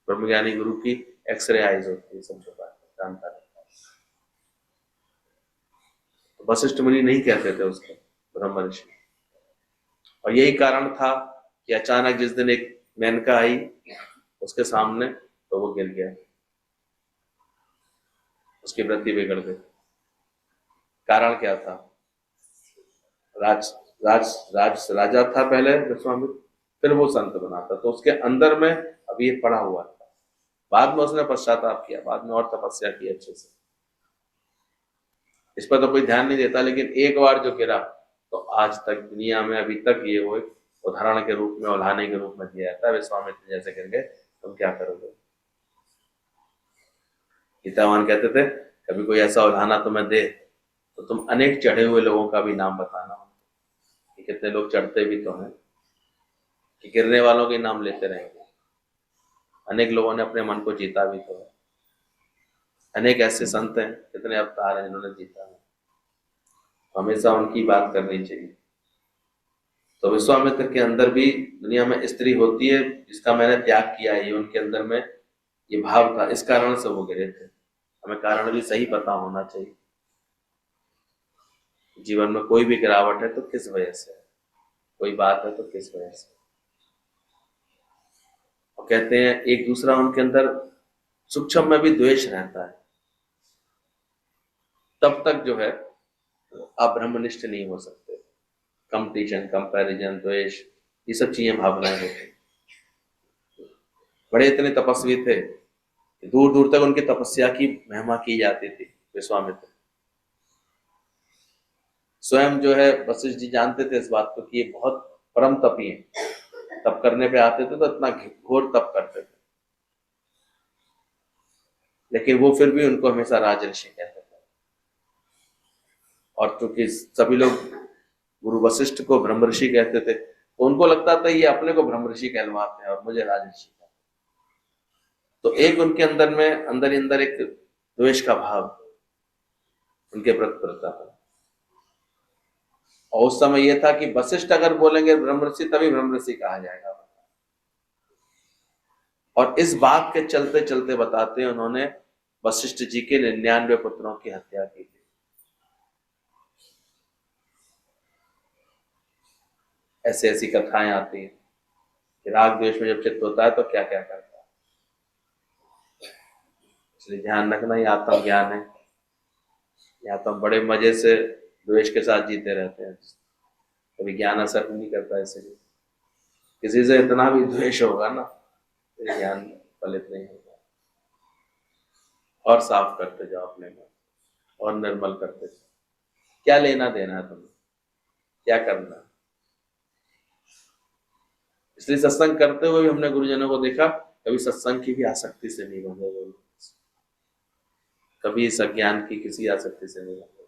ब्रह्मज्ञानी गुरु की एक्सरे आइज होती है, सब छुपा जानता रहता है। तो वशिष्ठ मुनि नहीं कहते थे उसको ब्रह्म ऋषि। और यही कारण था कि अचानक जिस दिन एक मेनका आई उसके सामने तो वो गिर गया, उसकी वृत्ति बिगड़ गई। कारण क्या था? राजा था पहले विश्वामित्र, फिर वो संत बना था, तो उसके अंदर में अभी ये पड़ा हुआ था। बाद में उसने पश्चाताप किया, बाद में और तपस्या की अच्छे से। इस पर तो कोई ध्यान नहीं देता, लेकिन एक बार जो गिरा तो आज तक दुनिया में अभी तक ये वो उदाहरण के रूप में, उल्हाने के रूप में दिया जाता है। विश्वामित्र जैसे गिर गए, तुम क्या करोगे? गीतावान कहते थे कभी कोई ऐसा उल्हाना तुम्हें दे तो तुम अनेक चढ़े हुए लोगों का भी नाम बताना, कि कितने लोग चढ़ते भी तो हैं, कि गिरने वालों के नाम लेते रहेंगे। अनेक लोगों ने अपने मन को जीता भी तो है। अनेक ऐसे संत हैं, कितने अवतार हैं जिन्होंने जीता है, हमेशा उनकी बात करनी चाहिए। तो विश्वामित्र के अंदर भी दुनिया में स्त्री होती है जिसका मैंने त्याग किया है, ये उनके अंदर में ये भाव था, इस कारण से वो गिरे थे। हमें कारण भी सही पता होना चाहिए। जीवन में कोई भी गिरावट है तो किस वजह से है, कोई बात है तो किस वजह से। और कहते हैं एक दूसरा उनके अंदर सूक्ष्म में भी द्वेष रहता है, तब तक जो है आप ब्रह्मनिष्ठ नहीं हो सकते। कंपटीशन, कंपैरिजन, द्वेष, ये सब चीजें भावनाएं होती। बड़े इतने तपस्वी थे कि दूर दूर तक उनकी तपस्या की महिमा की जाती थी। विश्वामित्र स्वयं जो है वशिष्ठ जी जानते थे इस बात को कि ये बहुत परम तपी है, तप करने पे आते थे तो इतना घोर तप करते थे, लेकिन वो फिर भी उनको हमेशा राजर्षि कहते थे। और चूंकि सभी लोग गुरु वशिष्ठ को ब्रह्मर्षि कहते थे तो उनको लगता था ये अपने को ब्रह्मर्षि कहलवाते हैं और मुझे राजर्षि कहते हैं। तो एक उनके अंदर में अंदर ही अंदर एक द्वेष का भाव उनके प्रति पड़ता था। और उस समय यह था कि वशिष्ठ अगर बोलेंगे ब्रह्मर्षि तभी ब्रह्मर्षि कहा जाएगा। और इस बात के चलते चलते बताते हैं उन्होंने वशिष्ठ जी के 99 पुत्रों की हत्या की थी। ऐसी ऐसी कथाएं आती हैं कि राग द्वेष में जब चित्त होता है तो क्या क्या करता है। इसलिए ध्यान रखना, ये आत्म ज्ञान है, या तो हम बड़े मजे से द्वेष के साथ जीते रहते हैं, कभी ज्ञान असर नहीं करता। इसलिए किसी से इतना भी द्वेष होगा ना तो ज्ञान फलित नहीं होगा। और साफ करते जाओ अपने मन, और निर्मल करते जाओ। क्या लेना देना है तुम्हें, क्या करना है। इसलिए सत्संग करते हुए भी हमने गुरुजनों को देखा कभी सत्संग की भी आसक्ति से नहीं बंधे हुए, कभी इस अज्ञान की किसी आसक्ति से नहीं बंधे।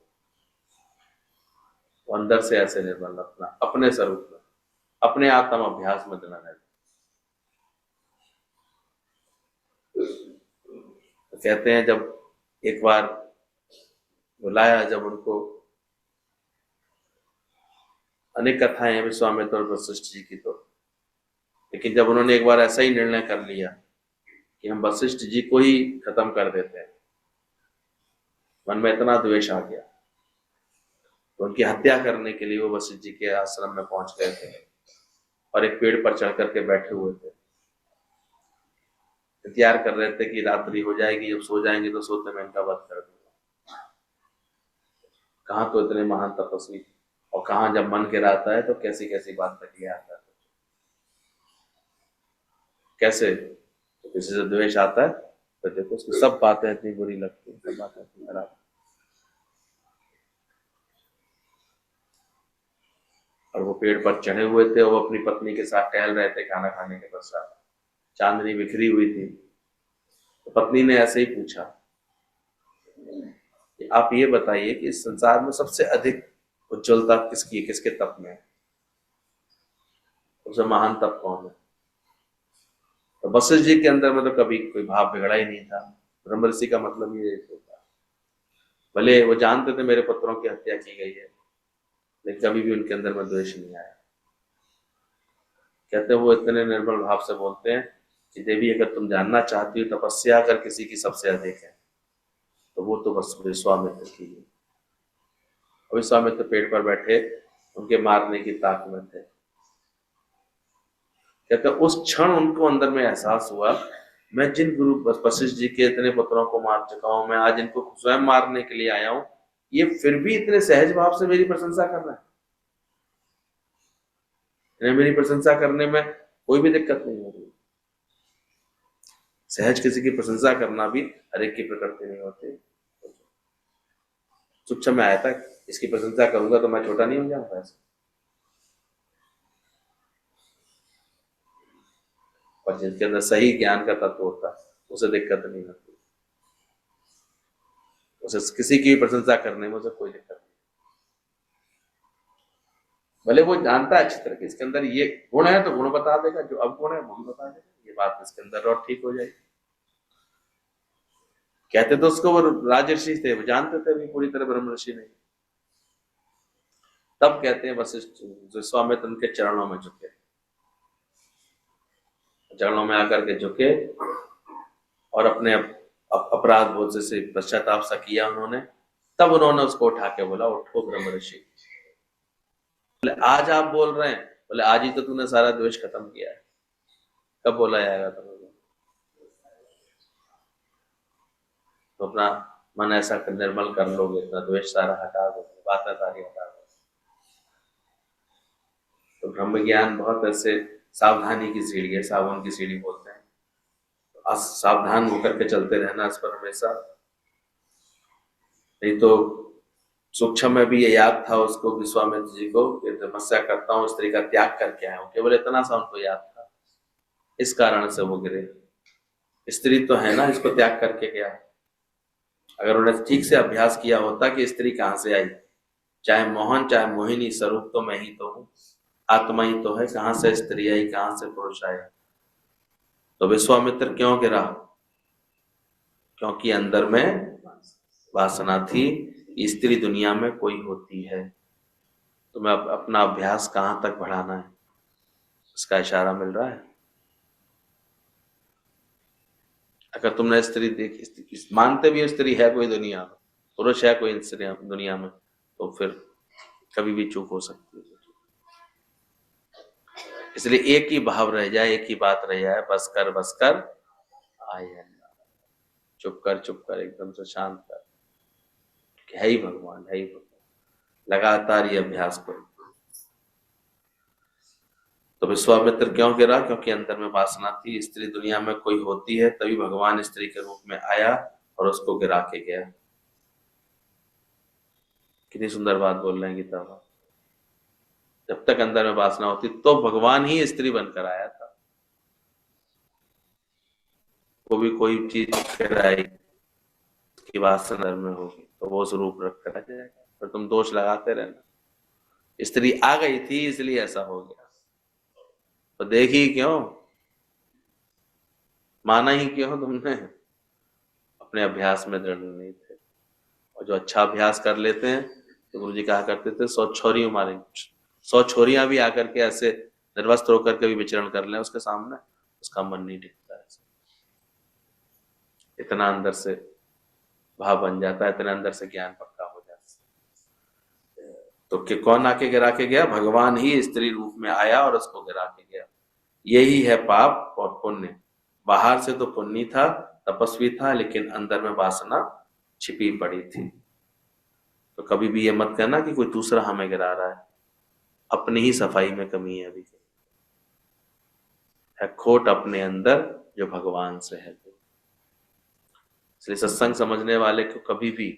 तो अंदर से ऐसे निर्मल रखना, अपने स्वरूप में, अपने आत्म अभ्यास में देना रहता। तो कहते हैं जब एक बार बुलाया, जब उनको अनेक कथाएं हैं विश्वामित्र और वशिष्ठ जी की, तो लेकिन जब उन्होंने एक बार ऐसा ही निर्णय कर लिया कि हम वशिष्ठ जी को ही खत्म कर देते हैं, मन में इतना द्वेष आ गया तो उनकी हत्या करने के लिए वो वशिष्ठ जी के आश्रम में पहुंच गए थे और एक पेड़ पर चढ़ करके बैठे हुए थे। इंतजार कर रहे थे कि रात्रि हो जाएगी, जब सो जाएंगे तो सोते में इनका वध कर दूंगा। कहाँ तो इतने महान तपस्वी, और कहाँ जब मन गिराता है तो कैसी कैसी बात तक ले आता है। कैसे तो किसी से द्वेष आता है तो देखो उसकी सब बातें इतनी बुरी लगती है, सब बातें इतनी खराब। और वो पेड़ पर चढ़े हुए थे, वो अपनी पत्नी के साथ टहल रहे थे खाना खाने के पश्चात। चांदनी बिखरी हुई थी, तो पत्नी ने ऐसे ही पूछा कि आप ये बताइए कि इस संसार में सबसे अधिक उज्ज्वलता किसकी है, किसके तप में है, सबसे महान तप कौन है। तो वशिष्ठ जी के अंदर में तो कभी कोई भाव बिगड़ा ही नहीं था। ब्रह्मर्षि का मतलब ये होता, भले वो जानते थे मेरे पुत्रों की हत्या की गई है, लेकिन कभी भी उनके अंदर में द्वेष नहीं आया। कहते वो इतने निर्मल भाव से बोलते हैं कि देवी अगर तुम जानना चाहती हो तपस्या अगर किसी की सबसे अधिक है तो वो तो बस विश्वामित्र की है। विश्वामित्र पेड़ पर बैठे उनके मारने की ताक में थे। कहते उस क्षण उनको अंदर में एहसास हुआ, मैं जिन गुरु वशिष्ठ जी के इतने पुत्रों को मार चुका हूं, मैं आज इनको स्वयं मारने के लिए आया हूं, ये फिर भी इतने सहज भाव से मेरी प्रशंसा कर रहा है। इन्हें मेरी प्रशंसा करने में कोई भी दिक्कत नहीं हो रही। सहज किसी की प्रशंसा करना भी हर एक की प्रकृति नहीं होती। सूक्ष्म में आया था, इसकी प्रशंसा करूंगा तो मैं छोटा नहीं हो जाऊंगा ऐसे। और जिनके अंदर सही ज्ञान का तत्व होता है उसे दिक्कत नहीं होती। उसे किसी की भी प्रशंसा करने में उसे कोई दिक्कत नहीं। भले वो जानता है अच्छी तरह कि इसके अंदर ये गुण है तो गुण बता देगा, जो अवगुण है वो भी बता देगा, ये बात इसके अंदर और ठीक हो जाएगी। कहते तो उसको वो राजर्षि थे, वो जानते थे भी पूरी तरह ब्रह्म ऋषि नहीं। तब कहते हैं वशिष्ठ विश्वामित्र उनके चरणों में झुके, चरणों में आकर के झुके और अपने अपराध बोध से पश्चाताप सा किया उन्होंने। तब उन्होंने उसको उठा के बोला, उठो ब्रह्म ऋषि। बोले आज आप बोल रहे हैं? बोले आज ही तो तूने सारा द्वेष खत्म किया है, कब बोला जाएगा तुम्हें? तो अपना मन ऐसा निर्मल कर लोगे, इतना द्वेष सारा हटा दोगे, बातें सारी हटा दोगे। तो ब्रह्म ज्ञान बहुत ऐसे सावधानी की सीढ़ी है, सावन की सीढ़ी बोलते हैं। तो सावधान होकर के चलते रहना इस पर हमेशा। नहीं तो सूक्ष्म में भी ये याद था उसको, विश्वामित्र जी को, कि तपस्या करता हूँ, स्त्री का त्याग करके आया हूँ, केवल इतना सा उनको याद था। इस कारण से वो गिरे। स्त्री तो है ना, इसको त्याग करके गया। अगर उन्हें ठीक से अभ्यास किया होता कि स्त्री कहाँ से आई, चाहे मोहन चाहे मोहिनी, स्वरूप तो मैं ही तो हूँ, आत्मा ही तो है, कहाँ से स्त्री आई, कहाँ से पुरुष आया। तो विश्वामित्र क्यों गिरा? क्योंकि अंदर में वासना थी, स्त्री दुनिया में कोई होती है। तो मैं अपना अभ्यास कहाँ तक बढ़ाना है, इसका इशारा मिल रहा है। अगर तुमने स्त्री देखी, मानते भी स्त्री है कोई दुनिया में, पुरुष है कोई दुनिया में, तो फिर कभी भी चूक हो सकती है। इसलिए एक ही भाव रह जाए, एक ही बात रह जाए, बस कर आए, चुप कर एकदम से शांत कर, है ही भगवान, है ही भगवान। लगातार ये अभ्यास करो। तो विश्वामित्र क्यों गिरा? क्योंकि अंदर में वासना थी, स्त्री दुनिया में कोई होती है, तभी भगवान स्त्री के रूप में आया और उसको गिरा के गया। कितनी सुंदर बात बोल रहे हैं गीता में। जब तक अंदर में वासना होती तो भगवान ही स्त्री बनकर आया था। वो भी कोई चीज कराई की वासना में होगी तो वो उस रूप रख कर आ जाएगा, पर तुम दोष लगाते रहना। स्त्री आ गई थी इसलिए ऐसा हो गया, तो देखी क्यों, माना ही क्यों तुमने? अपने अभ्यास में दृढ़ नहीं थे। और जो अच्छा अभ्यास कर लेते हैं तो गुरु जी कहा करते थे 100 छोरियों मारेंगे, 100 छोरियां भी आकर के ऐसे निर्वस्त्र होकर के भी विचरण कर लें उसके सामने, उसका मन नहीं टिकता है। इतना अंदर से भाव बन जाता है, इतना अंदर से ज्ञान पक्का हो जाता है। तो कौन आके गिरा के गया? भगवान ही स्त्री रूप में आया और उसको गिरा के गया। यही है पाप और पुण्य। बाहर से तो पुण्य था, तपस्वी था, लेकिन अंदर में वासना छिपी पड़ी थी। तो कभी भी ये मत कहना कि कोई दूसरा हमें गिरा रहा है, अपनी ही सफाई में कमी है। अभी है खोट अपने अंदर जो भगवान से है। इसलिए सत्संग समझने वाले को कभी भी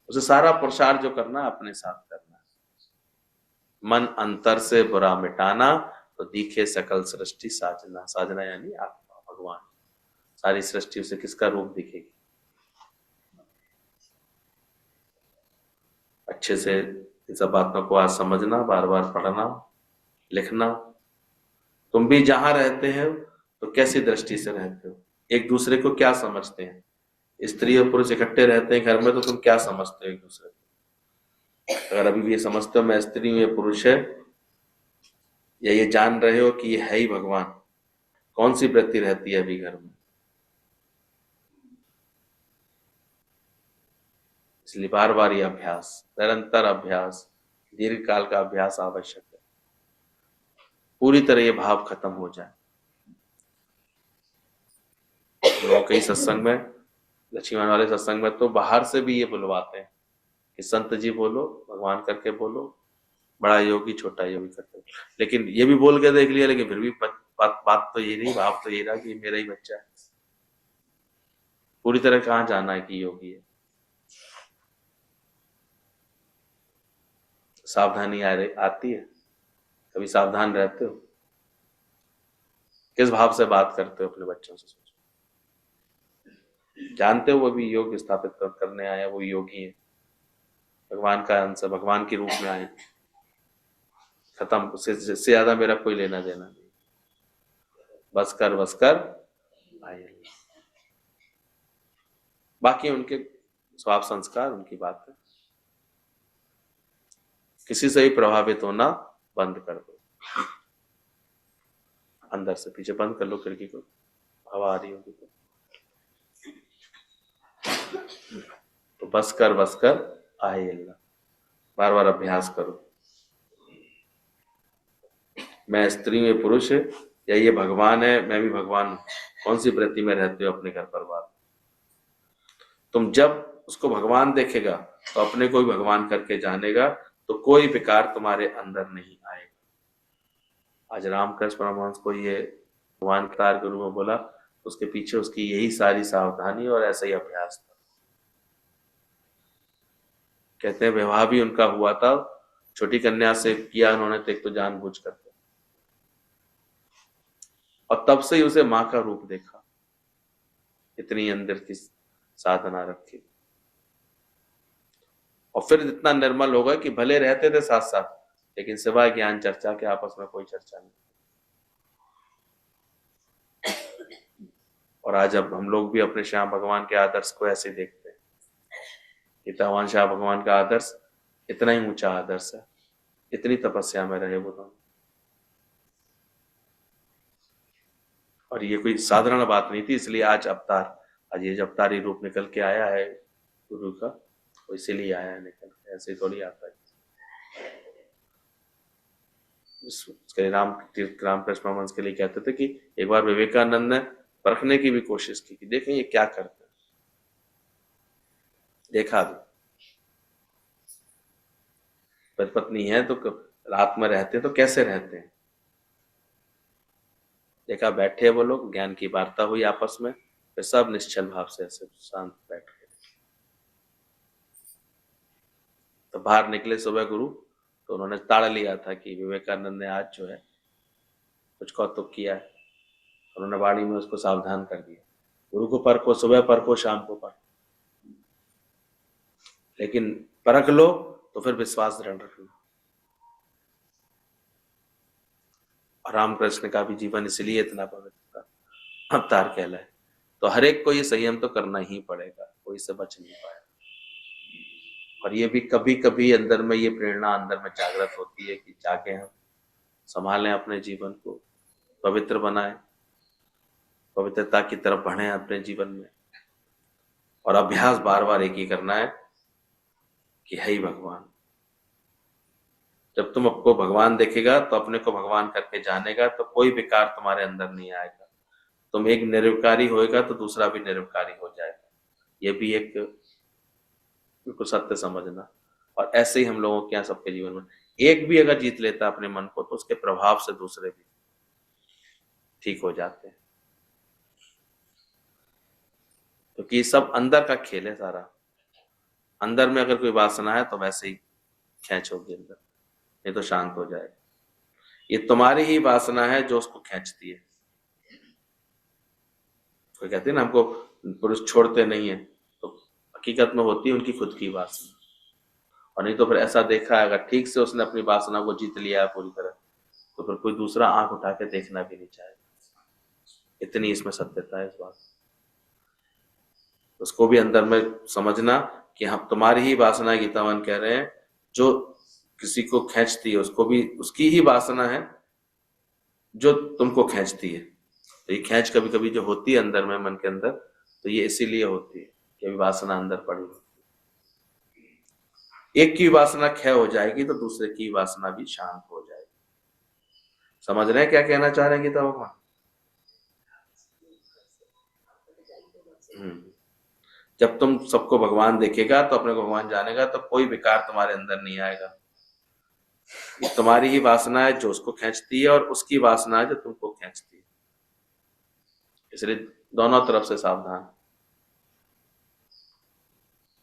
उसे सारा प्रसार जो करना अपने साथ करना है। मन अंतर से बुरा मिटाना तो दिखे सकल सृष्टि साजना। साजना यानी आत्मा, भगवान। सारी सृष्टि उसे किसका रूप दिखेगी? अच्छे से इन सब बातों को आज समझना, बार बार पढ़ना, लिखना। तुम भी जहां रहते हो तो कैसी दृष्टि से रहते हो, एक दूसरे को क्या समझते हैं? स्त्री और पुरुष इकट्ठे रहते हैं घर में तो तुम क्या समझते हो एक दूसरे को? अगर अभी भी ये समझते हो मैं स्त्री हूं, ये पुरुष है, या ये जान रहे हो कि ये है ही भगवान, कौन सी वृत्ति रहती है अभी घर में? इसलिए बार बार ये अभ्यास, निरंतर अभ्यास, दीर्घ काल का अभ्यास आवश्यक है। पूरी तरह ये भाव खत्म हो जाए। कई सत्संग में, लक्ष्मीवान वाले सत्संग में तो बाहर से भी ये बुलवाते हैं कि संत जी बोलो, भगवान करके बोलो, बड़ा योगी छोटा योगी करते। लेकिन ये भी बोल के देख लिया, लेकिन फिर भी बात तो ये नहीं, भाव तो ये रहा कि मेरा ही बच्चा है। पूरी तरह कहाँ जाना है कि योगी है? सावधानी आती है? कभी सावधान रहते हो? किस भाव से बात करते हो अपने बच्चों से? सोचो। जानते हो वो भी योग स्थापित करने आए हैं, वो योगी है, भगवान का अंश, भगवान के रूप में आए। खत्म, उससे ज्यादा मेरा कोई लेना देना नहीं। बस कर आए। बाकी उनके स्वभाव संस्कार, उनकी बात है। किसी से भी प्रभावित होना बंद कर दो, अंदर से। पीछे बंद कर लो खिड़की को, हवा आ रही होगी तो बस कर आए अल्लाह। बार बार अभ्यास करो। मैं स्त्री में पुरुष है, या ये भगवान है, मैं भी भगवान हूं। कौन सी वृत्ति में रहते हो अपने घर परिवार? तुम जब उसको भगवान देखेगा तो अपने को भी भगवान करके जानेगा, तो कोई विकार तुम्हारे अंदर नहीं आएगा। आज रामकृष्ण परमहंस को ये भगवान तार गुरु में बोला, उसके पीछे उसकी यही सारी सावधानी और ऐसा ही अभ्यास था। कहते हैं विवाह भी उनका हुआ था, छोटी कन्या से किया उन्होंने, तो एक तो जानबूझ करके, और तब से ही उसे मां का रूप देखा। इतनी अंदर की साधना रखी, और फिर इतना निर्मल होगा कि भले रहते थे साथ साथ, लेकिन सिवाय ज्ञान चर्चा के आपस में कोई चर्चा नहीं। और आज अब हम लोग भी अपने श्याम भगवान के आदर्श को ऐसे देखते हैं कि भगवान श्याम भगवान का आदर्श इतना ही ऊंचा आदर्श है, इतनी तपस्या में रहे वो दोनों। और ये कोई साधारण बात नहीं थी, इसलिए आज अवतार, आज ये जब अवतारी रूप निकल के आया है गुरु का, वो इसीलिए आया है निकल के, ऐसे थोड़ी आता है। उसके रामकृष्ण परमहंस के लिए कहते थे कि एक बार विवेकानंद ने परखने की भी कोशिश की कि देखें ये क्या करते हैं। देखा भी, पत्नी है तो रात में रहते तो कैसे रहते हैं, देखा। बैठे वो लोग, ज्ञान की वार्ता हुई आपस में, फिर सब निश्चल भाव से ऐसे शांत बैठ गए। तो बाहर निकले सुबह गुरु, तो उन्होंने ताड़ लिया था कि विवेकानंद ने आज जो है कुछ कौतुक किया है। उन्होंने वाणी में उसको सावधान कर दिया, गुरु को परखो, सुबह परखो, शाम को परखो, लेकिन परख लो तो फिर विश्वास दृढ़ रखना। रामकृष्ण का भी जीवन इसलिए इतना पवित्र था, अवतार कहलाए। तो हर एक को ये संयम तो करना ही पड़ेगा, कोई से बच नहीं पाएगा। और ये भी कभी कभी अंदर में ये प्रेरणा अंदर में जागृत होती है कि जाके हम संभालें अपने जीवन को, पवित्र बनाएं, पवित्रता की तरफ बढ़ें अपने जीवन में। और अभ्यास बार बार एक ही करना है कि है ही भगवान। जब तुम आपको भगवान देखेगा तो अपने को भगवान करके जानेगा, तो कोई विकार तुम्हारे अंदर नहीं आएगा। तुम एक निर्विकारी होएगा तो दूसरा भी निर्विकारी हो जाएगा। ये भी एक बिल्कुल सत्य समझना। और ऐसे ही हम लोगों के यहाँ सबके जीवन में एक भी अगर जीत लेता अपने मन को, तो उसके प्रभाव से दूसरे भी ठीक हो जाते हैं, क्योंकि ये सब अंदर का खेल है सारा। अंदर में अगर कोई वासना है तो वैसे ही खींच होगी अंदर, नहीं तो शांत हो जाएगा। ये तुम्हारी ही वासना है जो उसको खींचती है। कोई कहते हैं ना हमको पुरुष छोड़ते नहीं है, तो हकीकत में होती है उनकी खुद की वासना। और नहीं तो फिर ऐसा देखा है, अगर ठीक से उसने अपनी वासना को जीत लिया है पूरी तरह, तो फिर कोई दूसरा आंख उठा के देखना भी नहीं चाहेगा। इतनी इसमें सत्यता है इस बात। उसको भी अंदर में समझना कि हम तुम्हारी ही वासना, गीतावन कह रहे हैं, जो किसी को खींचती है उसको भी उसकी ही वासना है जो तुमको खींचती है। तो ये खींच कभी कभी जो होती है अंदर में, मन के अंदर, तो ये इसीलिए होती है कि अभी वासना अंदर पड़ी होती है। एक की वासना क्षय हो जाएगी तो दूसरे की वासना भी शांत हो जाएगी। समझ रहे हैं क्या कहना चाह रहे हैं गीता भगवान? जब तुम सबको भगवान देखेगा तो अपने को भगवान जानेगा, तो कोई विकार तुम्हारे अंदर नहीं आएगा। ये तुम्हारी ही वासना है जो उसको खींचती है, और उसकी वासना है जो तुमको खींचती है। इसलिए दोनों तरफ से सावधान,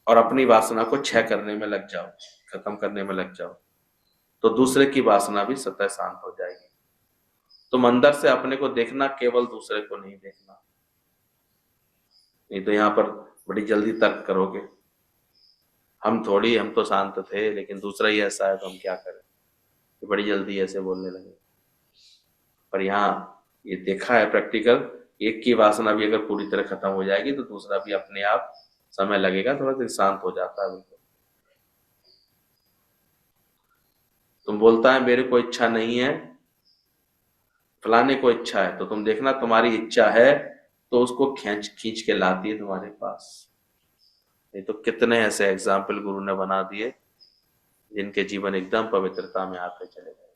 और अपनी वासना को क्षय करने में लग जाओ, खत्म करने में लग जाओ, तो दूसरे की वासना भी स्वतः शांत हो जाएगी। तुम अंदर से अपने को देखना, केवल दूसरे को नहीं देखना। नहीं तो यहाँ पर बड़ी जल्दी तर्क करोगे, हम तो शांत थे, लेकिन दूसरा ही ऐसा है तो हम क्या करें, तो बड़ी जल्दी ऐसे बोलने लगे। पर यहाँ ये देखा है प्रैक्टिकल, एक की वासना भी अगर पूरी तरह खत्म हो जाएगी तो दूसरा भी अपने आप समय लगेगा, थोड़ा देर शांत हो जाता है बिल्कुल। तुम बोलता है मेरे को इच्छा नहीं है, फलाने को इच्छा है, तो तुम देखना तुम्हारी इच्छा है तो उसको खींच खींच के लाती है तुम्हारे पास। नहीं तो कितने ऐसे एग्जाम्पल गुरु ने बना दिए जिनके जीवन एकदम पवित्रता में आते चले गए,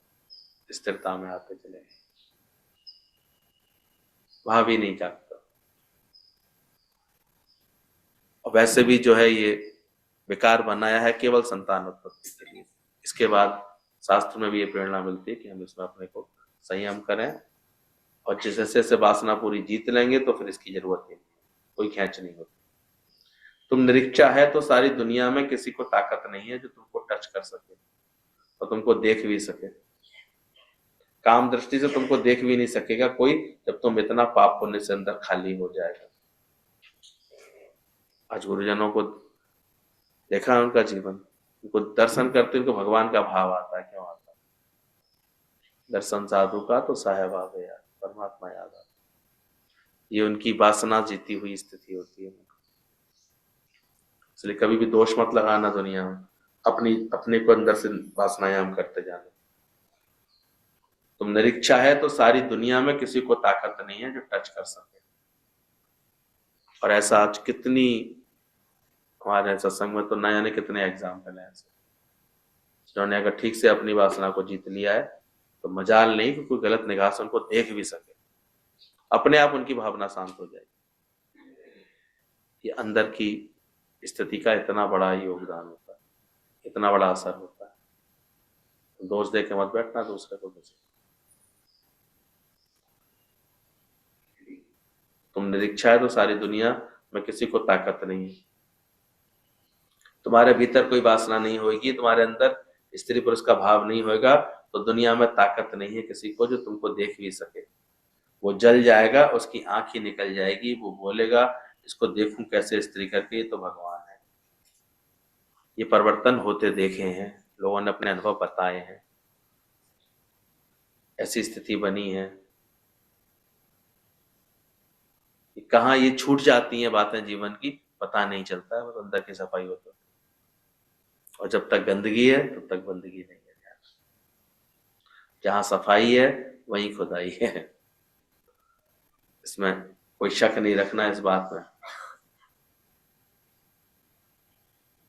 स्थिरता में आते चले गए, भाव ही नहीं जागता। और वैसे भी जो है ये विकार बनाया है केवल संतान उत्पत्ति के लिए। इसके बाद शास्त्र में भी ये प्रेरणा मिलती है कि हम इसमें अपने को संयम करें, और जैसे जैसे वासना पूरी जीत लेंगे तो फिर इसकी जरूरत ही नहीं, कोई खेच नहीं होती। तुम निरीक्षा है तो सारी दुनिया में किसी को ताकत नहीं है जो तुमको टच कर सके और तुमको देख भी सके। काम दृष्टि से तुमको देख भी नहीं सकेगा कोई जब तुम इतना पाप पुण्य से अंदर खाली हो जाएगा। आज गुरुजनों को देखा उनका जीवन, उनको दर्शन करते उनको भगवान का भाव आता है। क्यों आता है? दर्शन साधु का तो साहेब आवे यार, परमात्मा याद आता है। ये उनकी वासना जीती हुई स्थिति होती है। इसलिए कभी भी दोष मत लगाना दुनिया में, अपने को अंदर से वासनाएं हम करते जाना। तुम निरीक्षा है तो सारी दुनिया में किसी को ताकत नहीं है जो टच कर सके। और ऐसा आज कितनी हमारे सत्संग में तो न जाने कितने एग्जाम्पल है ऐसे, जिन्होंने अगर ठीक से अपनी वासना को जीत लिया है तो मजाल नहीं कि कोई गलत निगाह से उनको देख भी सके, अपने आप उनकी भावना शांत हो जाएगी। ये अंदर की स्थिति का इतना बड़ा योगदान होता है, इतना बड़ा असर होता है। दोष दे के मत बैठना दूसरे को किसी। तुम निरीक्षा है तो सारी दुनिया में किसी को ताकत नहीं है। तुम्हारे भीतर कोई वासना नहीं होगी, तुम्हारे अंदर स्त्री पुरुष का भाव नहीं होगा, तो दुनिया में ताकत नहीं है किसी को जो तुमको देख भी सके। वो जल जाएगा, उसकी आंख ही निकल जाएगी, वो बोलेगा इसको देखूं कैसे स्त्री करके, ये तो भगवान है। ये परिवर्तन होते देखे हैं, लोगों ने अपने अनुभव बताए हैं, ऐसी स्थिति बनी है। कहाँ ये छूट जाती हैं बातें जीवन की पता नहीं चलता है, बस अंदर की सफाई हो तो। और जब तक गंदगी है तब तक बंदगी नहीं है। जहां सफाई है वहीं खुदाई है, इसमें कोई शक नहीं रखना इस बात में।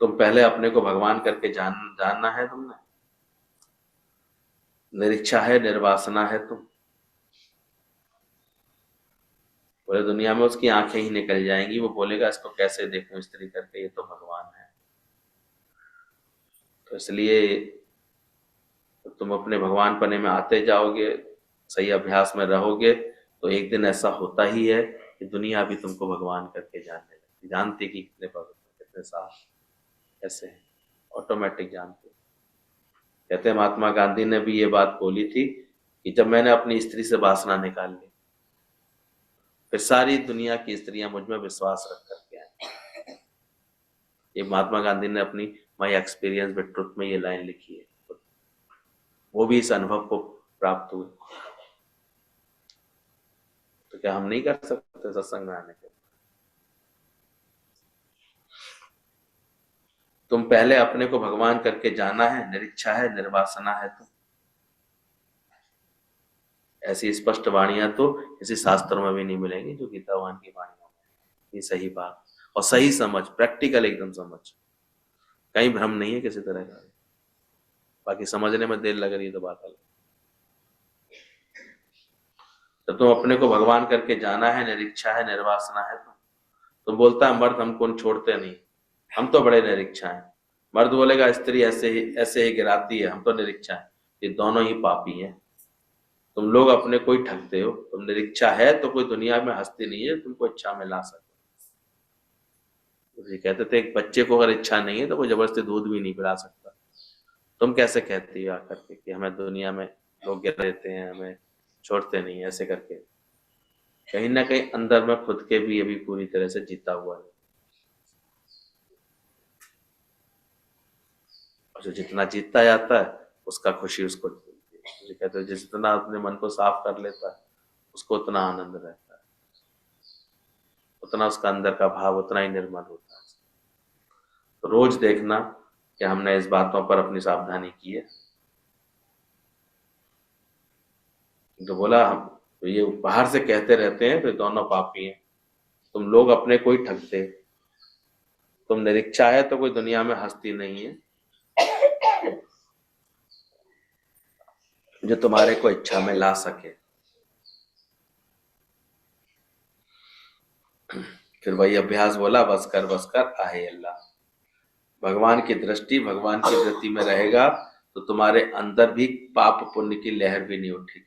तुम पहले अपने को भगवान करके जानना है तुमने। निरीक्षा है, निर्वासना है तुम। पूरे दुनिया में उसकी आंखें ही निकल जाएंगी, वो बोलेगा इसको कैसे देखूं स्त्री करके, ये तो भगवान है। तो इसलिए तुम अपने भगवान पने में आते जाओगे, सही अभ्यास में रहोगे, तो एक दिन ऐसा होता ही है कि दुनिया भी तुमको भगवान करके जानने लगती, जानती कि कितने पवित्र कितने साफ, ऐसे ऑटोमेटिक जानते। कहते हैं महात्मा गांधी ने भी ये बात बोली थी कि जब मैंने अपनी स्त्री से वासना निकाल ली, फिर सारी दुनिया की स्त्रियां मुझ में विश्वास रख करके आई। ये महात्मा गांधी ने अपनी माई एक्सपीरियंस विद ट्रुथ में ये लाइन लिखी है, वो भी इस अनुभव को प्राप्त हुए। तो क्या हम नहीं कर सकते सत्संग में आने के? तुम पहले अपने को भगवान करके जाना है, निरीक्षा है, निर्वासना है। तो ऐसी स्पष्ट वाणियां तो किसी शास्त्रों में भी नहीं मिलेंगी जो गीतावान की वाणियों में। ये सही बात और सही समझ, प्रैक्टिकल एकदम समझ, कहीं भ्रम नहीं है किसी तरह का। बाकी समझने में देर लग रही है तो बात अलग। जब तुम अपने को भगवान करके जाना है, निरीक्षा है, निर्वासना है, तो बोलता है मर्द हमको छोड़ते नहीं, हम तो बड़े निरीक्षा हैं। मर्द बोलेगा स्त्री ऐसे ही गिराती है, हम तो निरीक्षा है। ये दोनों ही पापी हैं। तुम लोग अपने को ही ठगते हो। तुम निरीक्षा है तो कोई दुनिया में हस्ती नहीं है तुमको इच्छा में ला सके। तो कहते थे एक बच्चे को अगर इच्छा नहीं है तो कोई जबरदस्ती दूध भी नहीं पिला सकता। तुम कैसे कहती हो आकर के कि हमें दुनिया में लोग गिरा देते हैं, हमें छोड़ते नहीं, ऐसे करके। कहीं ना कहीं अंदर में खुद के भी अभी पूरी तरह से जीता हुआ है। और जो जितना जीतता जाता है उसका खुशी उसको मिलती है। मुझे कहते हैं जितना अपने मन को साफ कर लेता है उसको उतना आनंद रहता है, उतना उसका अंदर का भाव उतना ही निर्मल होता है। तो रोज देखना कि हमने इस बातों पर अपनी सावधानी की है। जो बोला हम तो ये बाहर से कहते रहते हैं तो दोनों पापी हैं। तुम लोग अपने को ही ठगते, तुम निरीक्षा है तो कोई दुनिया में हस्ती नहीं है जो तुम्हारे को इच्छा में ला सके। फिर वही अभ्यास बोला, बस कर आहे अल्लाह। भगवान की दृष्टि, भगवान की वृत्ति में रहेगा तो तुम्हारे अंदर भी पाप पुण्य की लहर भी नहीं उठेगी।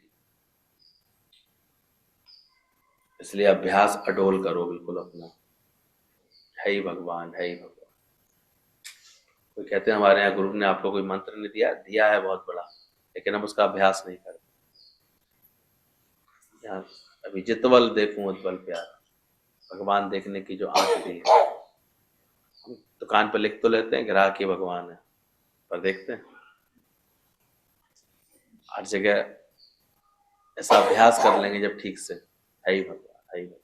इसलिए अभ्यास अडोल करो बिल्कुल अपना, है ही भगवान, है ही भगवान। कोई कहते हैं हमारे यहाँ गुरु ने आपको कोई मंत्र नहीं दिया, दिया है बहुत बड़ा, लेकिन हम उसका अभ्यास नहीं करते। यहाँ अभी जितवल देखूं उज्ज्वल प्यार, भगवान देखने की जो आंख दी है। दुकान पर लिख तो लेते हैं ग्राहक ही भगवान है, पर देखते हैं हर जगह ऐसा अभ्यास कर लेंगे जब ठीक से, है ही भगवान, है ही भगवान,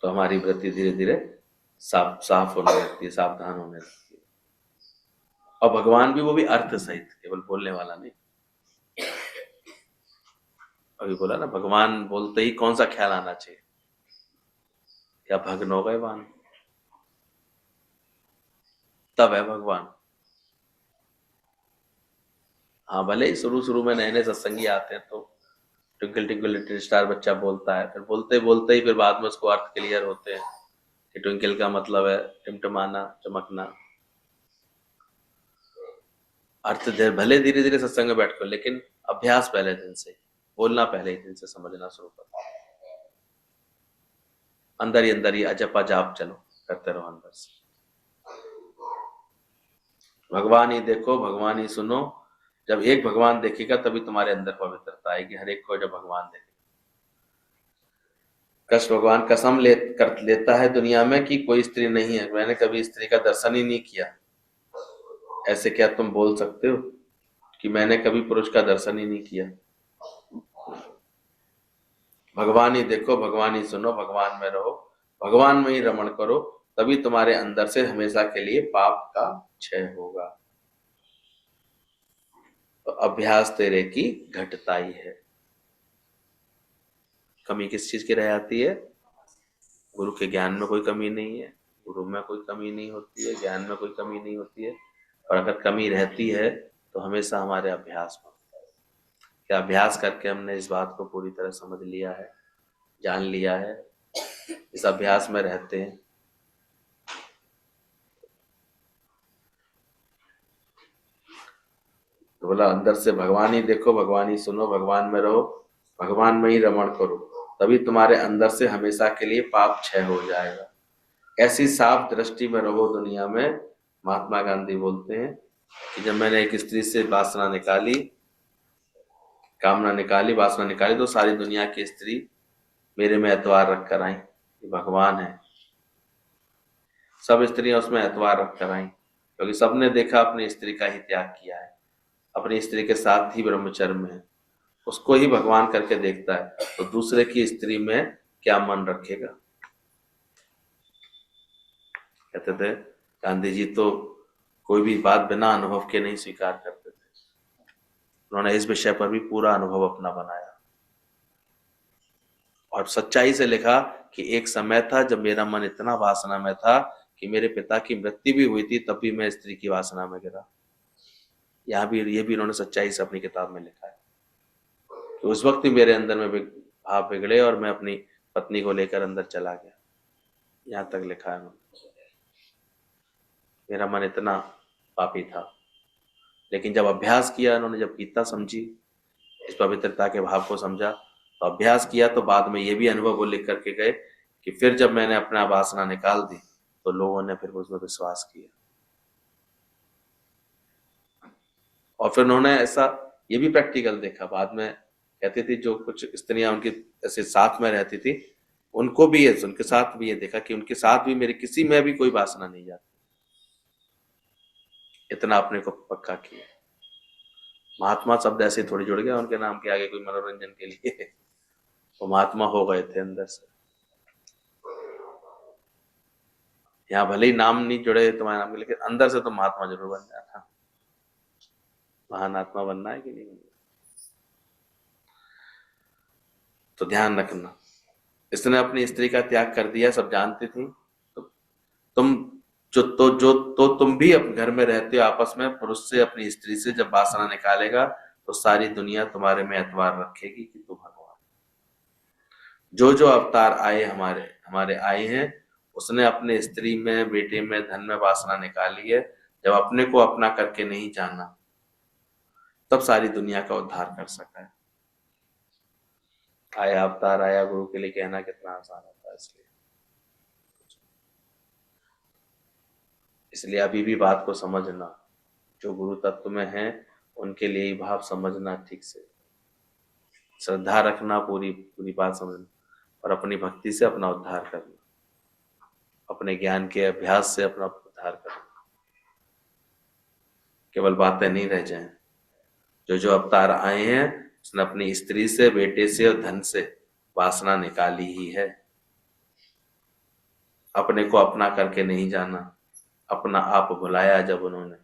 तो हमारी वृत्ति धीरे धीरे साफ होने लगती है, सावधान होने लगती है। और भगवान भी वो भी अर्थ सहित, केवल बोलने वाला नहीं। अभी बोला ना, भगवान बोलते ही कौन सा ख्याल आना चाहिए, क्या भग्न हो गए वान, तब है भगवान। हाँ भले ही शुरू में नए नए सत्संगी आते हैं तो ट्विंकल ट्विंकल लिटिल स्टार बच्चा बोलता है, फिर बोलते ही फिर बाद में उसको अर्थ क्लियर होते हैं कि ट्विंकल का मतलब है टिमटिमाना, चमकना। अर्थ भले धीरे धीरे सत्संग में बैठ कर, लेकिन अभ्यास पहले दिन से, बोलना पहले ही दिन से समझना शुरू करो। अंदर ही अजपा जाप चलो, करते रहो अंदर से। भगवान ही देखो, भगवान ही सुनो। जब एक भगवान देखेगा तभी तुम्हारे अंदर पवित्रता आएगी, हर एक को जब भगवान देखेगा। कृष्ण भगवान कसम लेता है दुनिया में कि कोई स्त्री नहीं है, मैंने कभी स्त्री का दर्शन ही नहीं किया। ऐसे क्या तुम बोल सकते हो कि मैंने कभी पुरुष का दर्शन ही नहीं किया? भगवान ही देखो, भगवान ही सुनो, भगवान में रहो, भगवान में ही रमण करो, तभी तुम्हारे अंदर से हमेशा के लिए पाप का क्षय होगा। तो अभ्यास तेरे की घटताई है। कमी किस चीज की रह जाती है? गुरु के ज्ञान में कोई कमी नहीं है, गुरु में कोई कमी नहीं होती है, ज्ञान में कोई कमी नहीं होती है। और अगर कमी रहती है तो हमेशा हमारे अभ्यास में। क्या अभ्यास करके हमने इस बात को पूरी तरह समझ लिया है, जान लिया है, इस अभ्यास में रहते हैं। तो बोला अंदर से भगवान ही देखो, भगवान ही सुनो, भगवान में रहो, भगवान में ही रमण करो, तभी तुम्हारे अंदर से हमेशा के लिए पाप क्षय हो जाएगा। ऐसी साफ दृष्टि में रहो दुनिया में। महात्मा गांधी बोलते हैं कि जब मैंने एक स्त्री से वासना निकाली, कामना निकाली, वासना निकाली, तो सारी दुनिया की स्त्री मेरे में एतवार रख कर आई, भगवान है। सब स्त्रियां उसमें एतवार रख कर आई, क्योंकि सबने देखा अपनी स्त्री का ही त्याग किया है, अपनी स्त्री के साथ ही ब्रह्मचर्य में है, उसको ही भगवान करके देखता है, तो दूसरे की स्त्री में क्या मन रखेगा? कहते थे गांधी जी तो कोई भी बात बिना अनुभव के नहीं स्वीकार करते थे। उन्होंने इस विषय पर भी पूरा अनुभव अपना बनाया और सच्चाई से लिखा कि एक समय था जब मेरा मन इतना वासना में था कि मेरे पिता की मृत्यु भी हुई थी, तब भी मैं स्त्री की वासना में गिरा। यहाँ भी ये भी उन्होंने सच्चाई से अपनी किताब में लिखा है कि उस वक्त भी मेरे अंदर में भाव बिगड़े और मैं अपनी पत्नी को लेकर अंदर चला गया। यहाँ तक लिखा है उन्होंने। मेरा मन इतना पापी था, लेकिन जब अभ्यास किया उन्होंने, जब गीता समझी, इस पवित्रता के भाव को समझा, तो अभ्यास किया, तो बाद में ये भी अनुभव वो लिख करके गए कि फिर जब मैंने अपना वासना निकाल दी तो लोगों ने फिर उसमें विश्वास किया। और फिर उन्होंने ऐसा ये भी प्रैक्टिकल देखा बाद में। कहती थी जो कुछ स्त्रियां उनकी ऐसे साथ में रहती थी, उनको भी उनके साथ भी ये देखा कि उनके साथ भी मेरे किसी में भी कोई वासना नहीं जाती। इतना अपने को पक्का किया। महात्मा शब्द ऐसे थोड़ी जुड़ गया उनके नाम के आगे कोई मनोरंजन के लिए, वो महात्मा हो गए थे अंदर से। यहाँ भले ही नाम नहीं जुड़े तुम्हारे नाम के, लेकिन अंदर से तो महात्मा जरूर बन जाना। महान आत्मा बनना है कि नहीं बनना। तो ध्यान रखना, इसने अपनी स्त्री का त्याग कर दिया, सब जानती थी। तो तुम भी अपने घर में रहते हो आपस में, पुरुष से अपनी स्त्री से जब वासना निकालेगा तो सारी दुनिया तुम्हारे में एतबार रखेगी कि तुम भगवान। जो जो अवतार आए हमारे आए हैं, उसने अपने स्त्री में, बेटे में, धन में वासना निकाली है। जब अपने को अपना करके नहीं जाना, तब सारी दुनिया का उद्धार कर सका है। आया अवतार, आया गुरु के लिए कहना कितना आसान होता है। इसलिए अभी भी बात को समझना, जो गुरु तत्व में है उनके लिए ही भाव समझना, ठीक से श्रद्धा रखना, पूरी पूरी बात समझना, और अपनी भक्ति से अपना उद्धार करना, अपने ज्ञान के अभ्यास से अपना उद्धार करना। केवल बातें नहीं रह जाएं। जो जो अवतार आए हैं, उसने अपनी स्त्री से, बेटे से और धन से वासना निकाली ही है। अपने को अपना करके नहीं जाना, अपना आप भुलाया जब उन्होंने।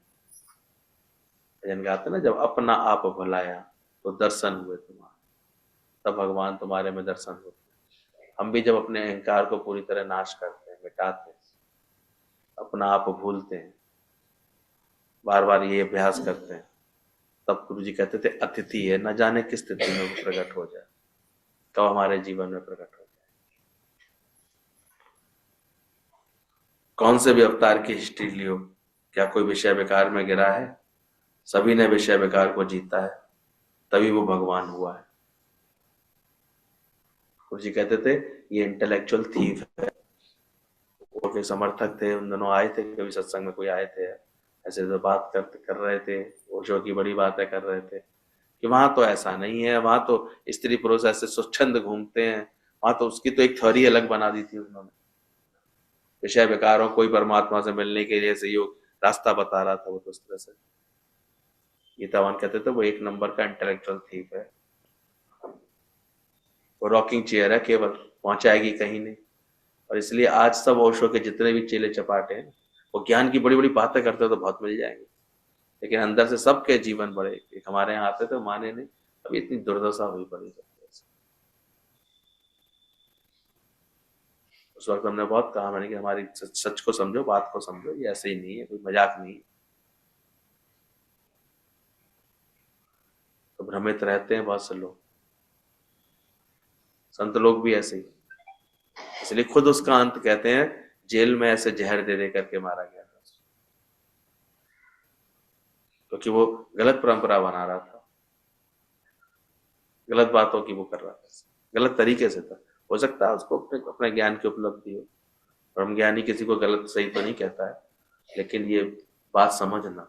भजन गाते ना, जब अपना आप भुलाया तो दर्शन हुए तुम्हारे, तब भगवान तुम्हारे में दर्शन होते हैं। हम भी जब अपने अहंकार को पूरी तरह नाश करते हैं, मिटाते हैं, अपना आप भूलते हैं, बार बार ये अभ्यास करते हैं, तब गुरु जी कहते थे अतिथि है, न जाने किस स्थिति में वो प्रकट हो जाए, कब हमारे जीवन में प्रकट हो जाए। कौन से भी अवतार की हिस्ट्री लियो, क्या कोई विषय विकार में गिरा है? सभी ने विषय विकार को जीता है, तभी वो भगवान हुआ है। गुरु जी कहते थे ये इंटेलेक्चुअल थीफ है। वो के समर्थक थे, उन दोनों आए थे कभी सत्संग में, कोई आए थे ऐसे तो बात कर रहे थे, ओशो की बड़ी बातें कर रहे थे कि वहां तो ऐसा नहीं है, वहां तो स्त्री पुरुष ऐसे स्वच्छंद घूमते हैं, वहां तो उसकी तो एक थ्योरी अलग बना दी थी उन्होंने। विषय विकारों कोई परमात्मा से मिलने के लिए सहयोग रास्ता बता रहा था वो, तो उस तरह से गीतावान कहते थे वो एक नंबर का इंटेलेक्चुअल थीफ है। वो रॉकिंग चेयर है, केवल पहुंचाएगी कहीं नहीं। और इसलिए आज सब ओशो के जितने भी चेले चपाटे हैं, वो ज्ञान की बड़ी बड़ी बातें करते हो तो बहुत मिल जाएंगे, लेकिन अंदर से सबके जीवन बड़े। एक हमारे यहाँ आते थे, माने नहीं, अभी इतनी दुर्दशा हुई पड़ी। उस वक्त हमने बहुत कहा मैंने कि हमारी सच को समझो, बात को समझो, ये ऐसे ही नहीं है, कोई मजाक नहीं है। तो भ्रमित रहते हैं बहुत से लोग, संत लोग भी ऐसे ही। इसलिए खुद उसका अंत कहते हैं, जेल में ऐसे जहर दे दे करके मारा गया था, क्योंकि वो गलत परंपरा बना रहा था, गलत बातों की वो कर रहा था, गलत तरीके से था। हो सकता है उसको अपने ज्ञान की उपलब्धि हो, ब्रह्म ज्ञानी किसी को गलत सही तो नहीं कहता है, लेकिन ये बात समझना,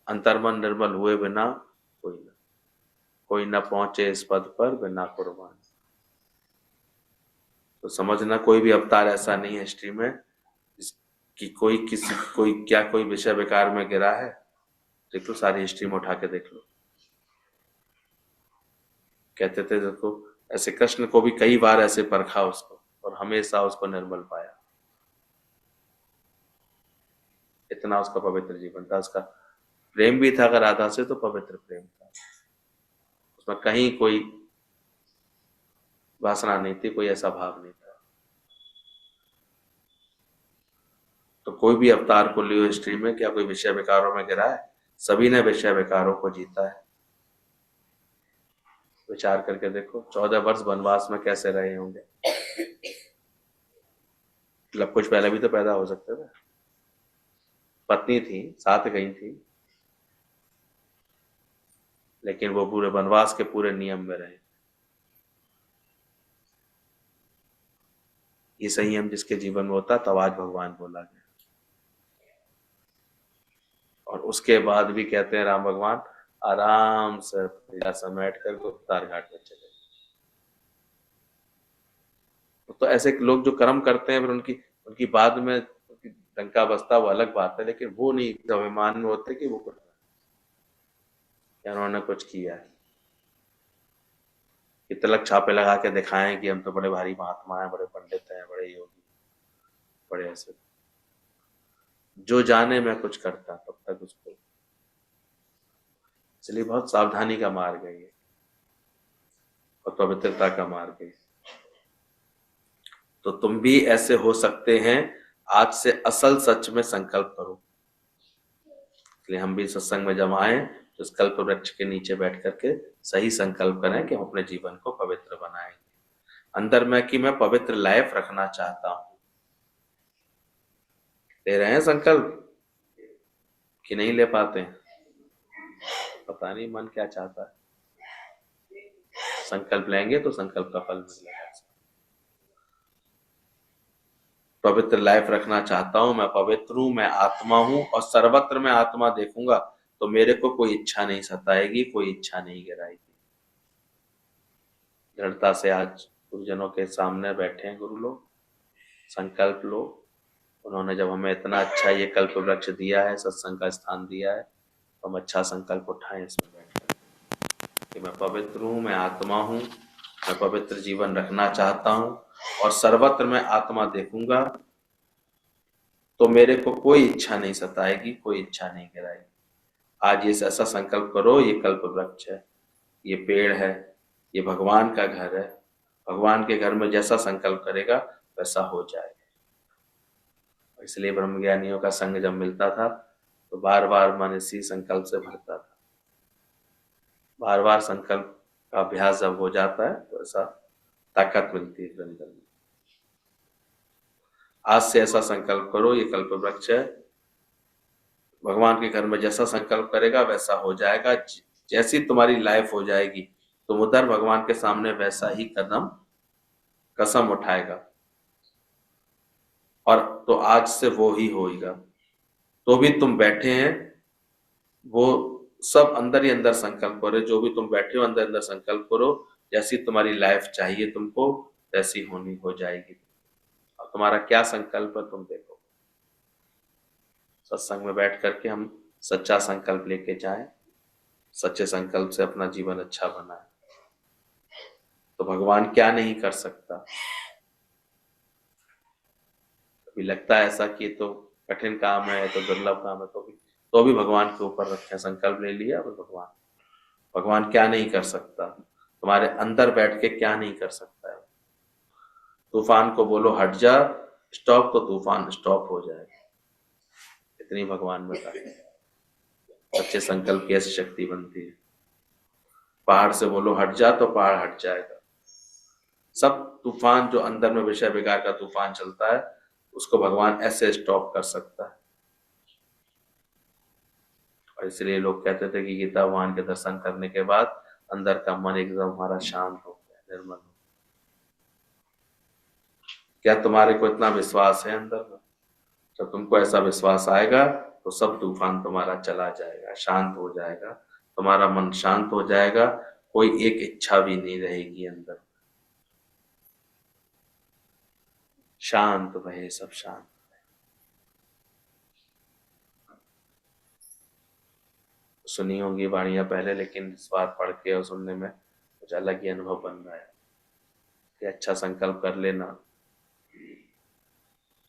अंतर्मन निर्मल हुए बिना कोई ना पहुंचे इस पद पर बिना कुर्बान। तो समझना, कोई भी अवतार ऐसा नहीं है हिस्ट्री में कि कोई विषय विकार में गिरा है। देख लो, सारी हिस्ट्री में उठा के देख लो। कहते थे देखो, ऐसे कृष्ण को भी कई बार ऐसे परखा उसको, और हमेशा उसको निर्मल पाया। इतना उसका पवित्र जीवन था, उसका प्रेम भी था अगर राधा से तो पवित्र प्रेम था, उसमें कहीं कोई वासना नहीं थी, कोई ऐसा भाव नहीं था। तो कोई भी अवतार को लियो हिस्ट्री में, क्या कोई विषय विकारों में गिरा है? सभी ने विषय विकारों को जीता है। विचार करके देखो, 14 वर्ष वनवास में कैसे रहे होंगे। मतलब कुछ पहले भी तो पैदा हो सकते थे, पत्नी थी, साथ गई थी, लेकिन वो पूरे वनवास के पूरे नियम में रहे। ये संयम जिसके जीवन में होता, तब आज भगवान बोला गया। और उसके बाद भी कहते हैं राम भगवान, आराम से पूजा समेट कर गुप्तार घाट पर चले। तो ऐसे लोग जो कर्म करते हैं फिर उनकी उनकी बाद में उनकी डंका बजता वो अलग बात है, लेकिन वो नहीं अभिमान में होते कि वो कुछ उन्होंने कुछ किया है कि तिलक छापे लगा के दिखाएं कि हम तो बड़े भारी महात्मा हैं, बड़े पंडित हैं, बड़े योगी, बड़े ऐसे। जो जाने मैं कुछ करता तब तक उसको, इसलिए बहुत सावधानी का मार्ग है ये और पवित्रता का मार्ग है। तो तुम भी ऐसे हो सकते हैं। आज से असल सच में संकल्प करो। इसलिए हम भी सत्संग में जब आए तो इस कल्प वृक्ष के नीचे बैठ करके सही संकल्प करें कि हम अपने जीवन को पवित्र बनाएंगे। अंदर में कि मैं पवित्र लाइफ रखना चाहता हूं। ले रहे हैं संकल्प कि नहीं ले पाते हैं? पता नहीं मन क्या चाहता है। संकल्प लेंगे तो संकल्प का फल मिलेगा। पवित्र लाइफ रखना चाहता हूं, मैं पवित्र हूं, मैं आत्मा हूं और सर्वत्र मैं आत्मा देखूंगा तो मेरे को कोई इच्छा नहीं सताएगी, कोई इच्छा नहीं गिराएगी। दृढ़ता से आज गुरुजनों के सामने बैठे हैं गुरु लोग, संकल्प लो। उन्होंने जब हमें इतना अच्छा ये कल्प वृक्ष दिया है, सत्संग का स्थान दिया है, तो हम अच्छा संकल्प उठाएं इसमें बैठकर कि मैं पवित्र हूं, मैं आत्मा हूं, मैं पवित्र जीवन रखना चाहता हूं और सर्वत्र मैं आत्मा देखूंगा तो मेरे को कोई इच्छा नहीं सताएगी, कोई इच्छा नहीं गिराएगी। आज ये ऐसा संकल्प करो। ये कल्प वृक्ष है, ये पेड़ है, ये भगवान का घर है। भगवान के घर में जैसा संकल्प करेगा वैसा हो जाएगा। इसलिए ब्रह्मज्ञानियों का संग जब मिलता था तो बार बार मन इसी संकल्प से भरता था। बार बार संकल्प का अभ्यास जब हो जाता है तो ऐसा ताकत मिलती है अंदर में। आज से ऐसा संकल्प करो। ये कल्प वृक्ष है, भगवान के घर में जैसा संकल्प करेगा वैसा हो जाएगा। जैसी तुम्हारी लाइफ हो जाएगी तुम उधर भगवान के सामने वैसा ही कसम उठाएगा और तो आज से वो ही होएगा। तो भी तुम बैठे हैं, वो सब अंदर ही अंदर संकल्प करो। जो भी तुम बैठे हो अंदर अंदर संकल्प करो, जैसी तुम्हारी लाइफ चाहिए तुमको वैसी होनी हो जाएगी। और तुम्हारा क्या संकल्प है तुम देखो। सत्संग में बैठ करके हम सच्चा संकल्प लेके जाएं, सच्चे संकल्प से अपना जीवन अच्छा बनाएं तो भगवान क्या नहीं कर सकता। कभी लगता है ऐसा कि तो कठिन काम है, तो दुर्लभ काम है, तो भी भगवान के ऊपर रखें। संकल्प ले लिया और भगवान क्या नहीं कर सकता। तुम्हारे अंदर बैठ के क्या नहीं कर सकता है। तूफान को बोलो हट जा, स्टॉप, तो तूफान स्टॉप हो जाएगा। इतनी भगवान में सच्चे संकल्प की ऐसी शक्ति बनती है। पहाड़ से बोलो हट जा तो पहाड़ हट जाएगा। सब तूफान जो अंदर में विषय विकार का तूफान चलता है उसको भगवान ऐसे स्टॉप कर सकता है। और इसलिए लोग कहते थे कि गीता भगवान के दर्शन करने के बाद अंदर का मन एकदम हमारा शांत हो गया, निर्मल हो। क्या तुम्हारे को इतना विश्वास है अंदर में? जब तुमको ऐसा विश्वास आएगा तो सब तूफान तुम्हारा चला जाएगा, शांत हो जाएगा, तुम्हारा मन शांत हो जाएगा। कोई एक इच्छा भी नहीं रहेगी अंदर। शांत रहे, सब शांत। सुनी होंगी वाणियां पहले, लेकिन इस बार पढ़ के और सुनने में कुछ अलग ही अनुभव बन रहा है कि अच्छा संकल्प कर लेना।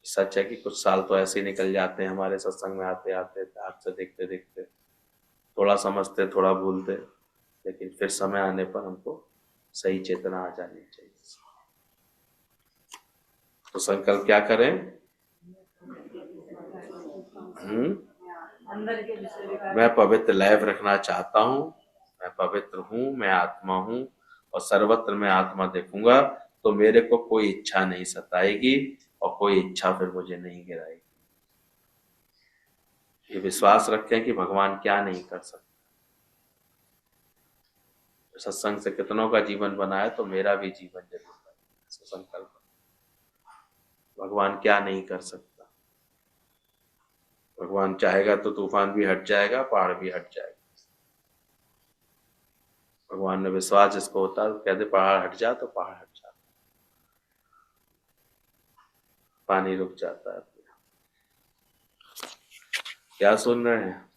सच है कि कुछ साल तो ऐसे ही निकल जाते हैं हमारे सत्संग में आते आते, हाथ से देखते देखते, थोड़ा समझते थोड़ा भूलते, लेकिन फिर समय आने पर हमको सही चेतना आ जानी चाहिए। तो संकल्प क्या करें? मैं पवित्र लाइफ रखना चाहता हूँ, मैं पवित्र हूँ, मैं आत्मा हूँ और सर्वत्र मैं आत्मा देखूंगा तो मेरे को कोई इच्छा नहीं सताएगी और कोई इच्छा फिर मुझे नहीं गिराएगी। ये विश्वास रखें कि भगवान क्या नहीं कर सकता। सत्संग से कितनों का जीवन बनाया तो मेरा भी जीवन जरूर बने। संकल्प, भगवान क्या नहीं कर सकता। भगवान चाहेगा तो तूफान भी हट जाएगा, पहाड़ भी हट जाएगा। भगवान में विश्वास जिसको होता है कहते पहाड़ हट जा तो पहाड़ हट जाता, पानी रुक जाता है। क्या सुन रहे हैं?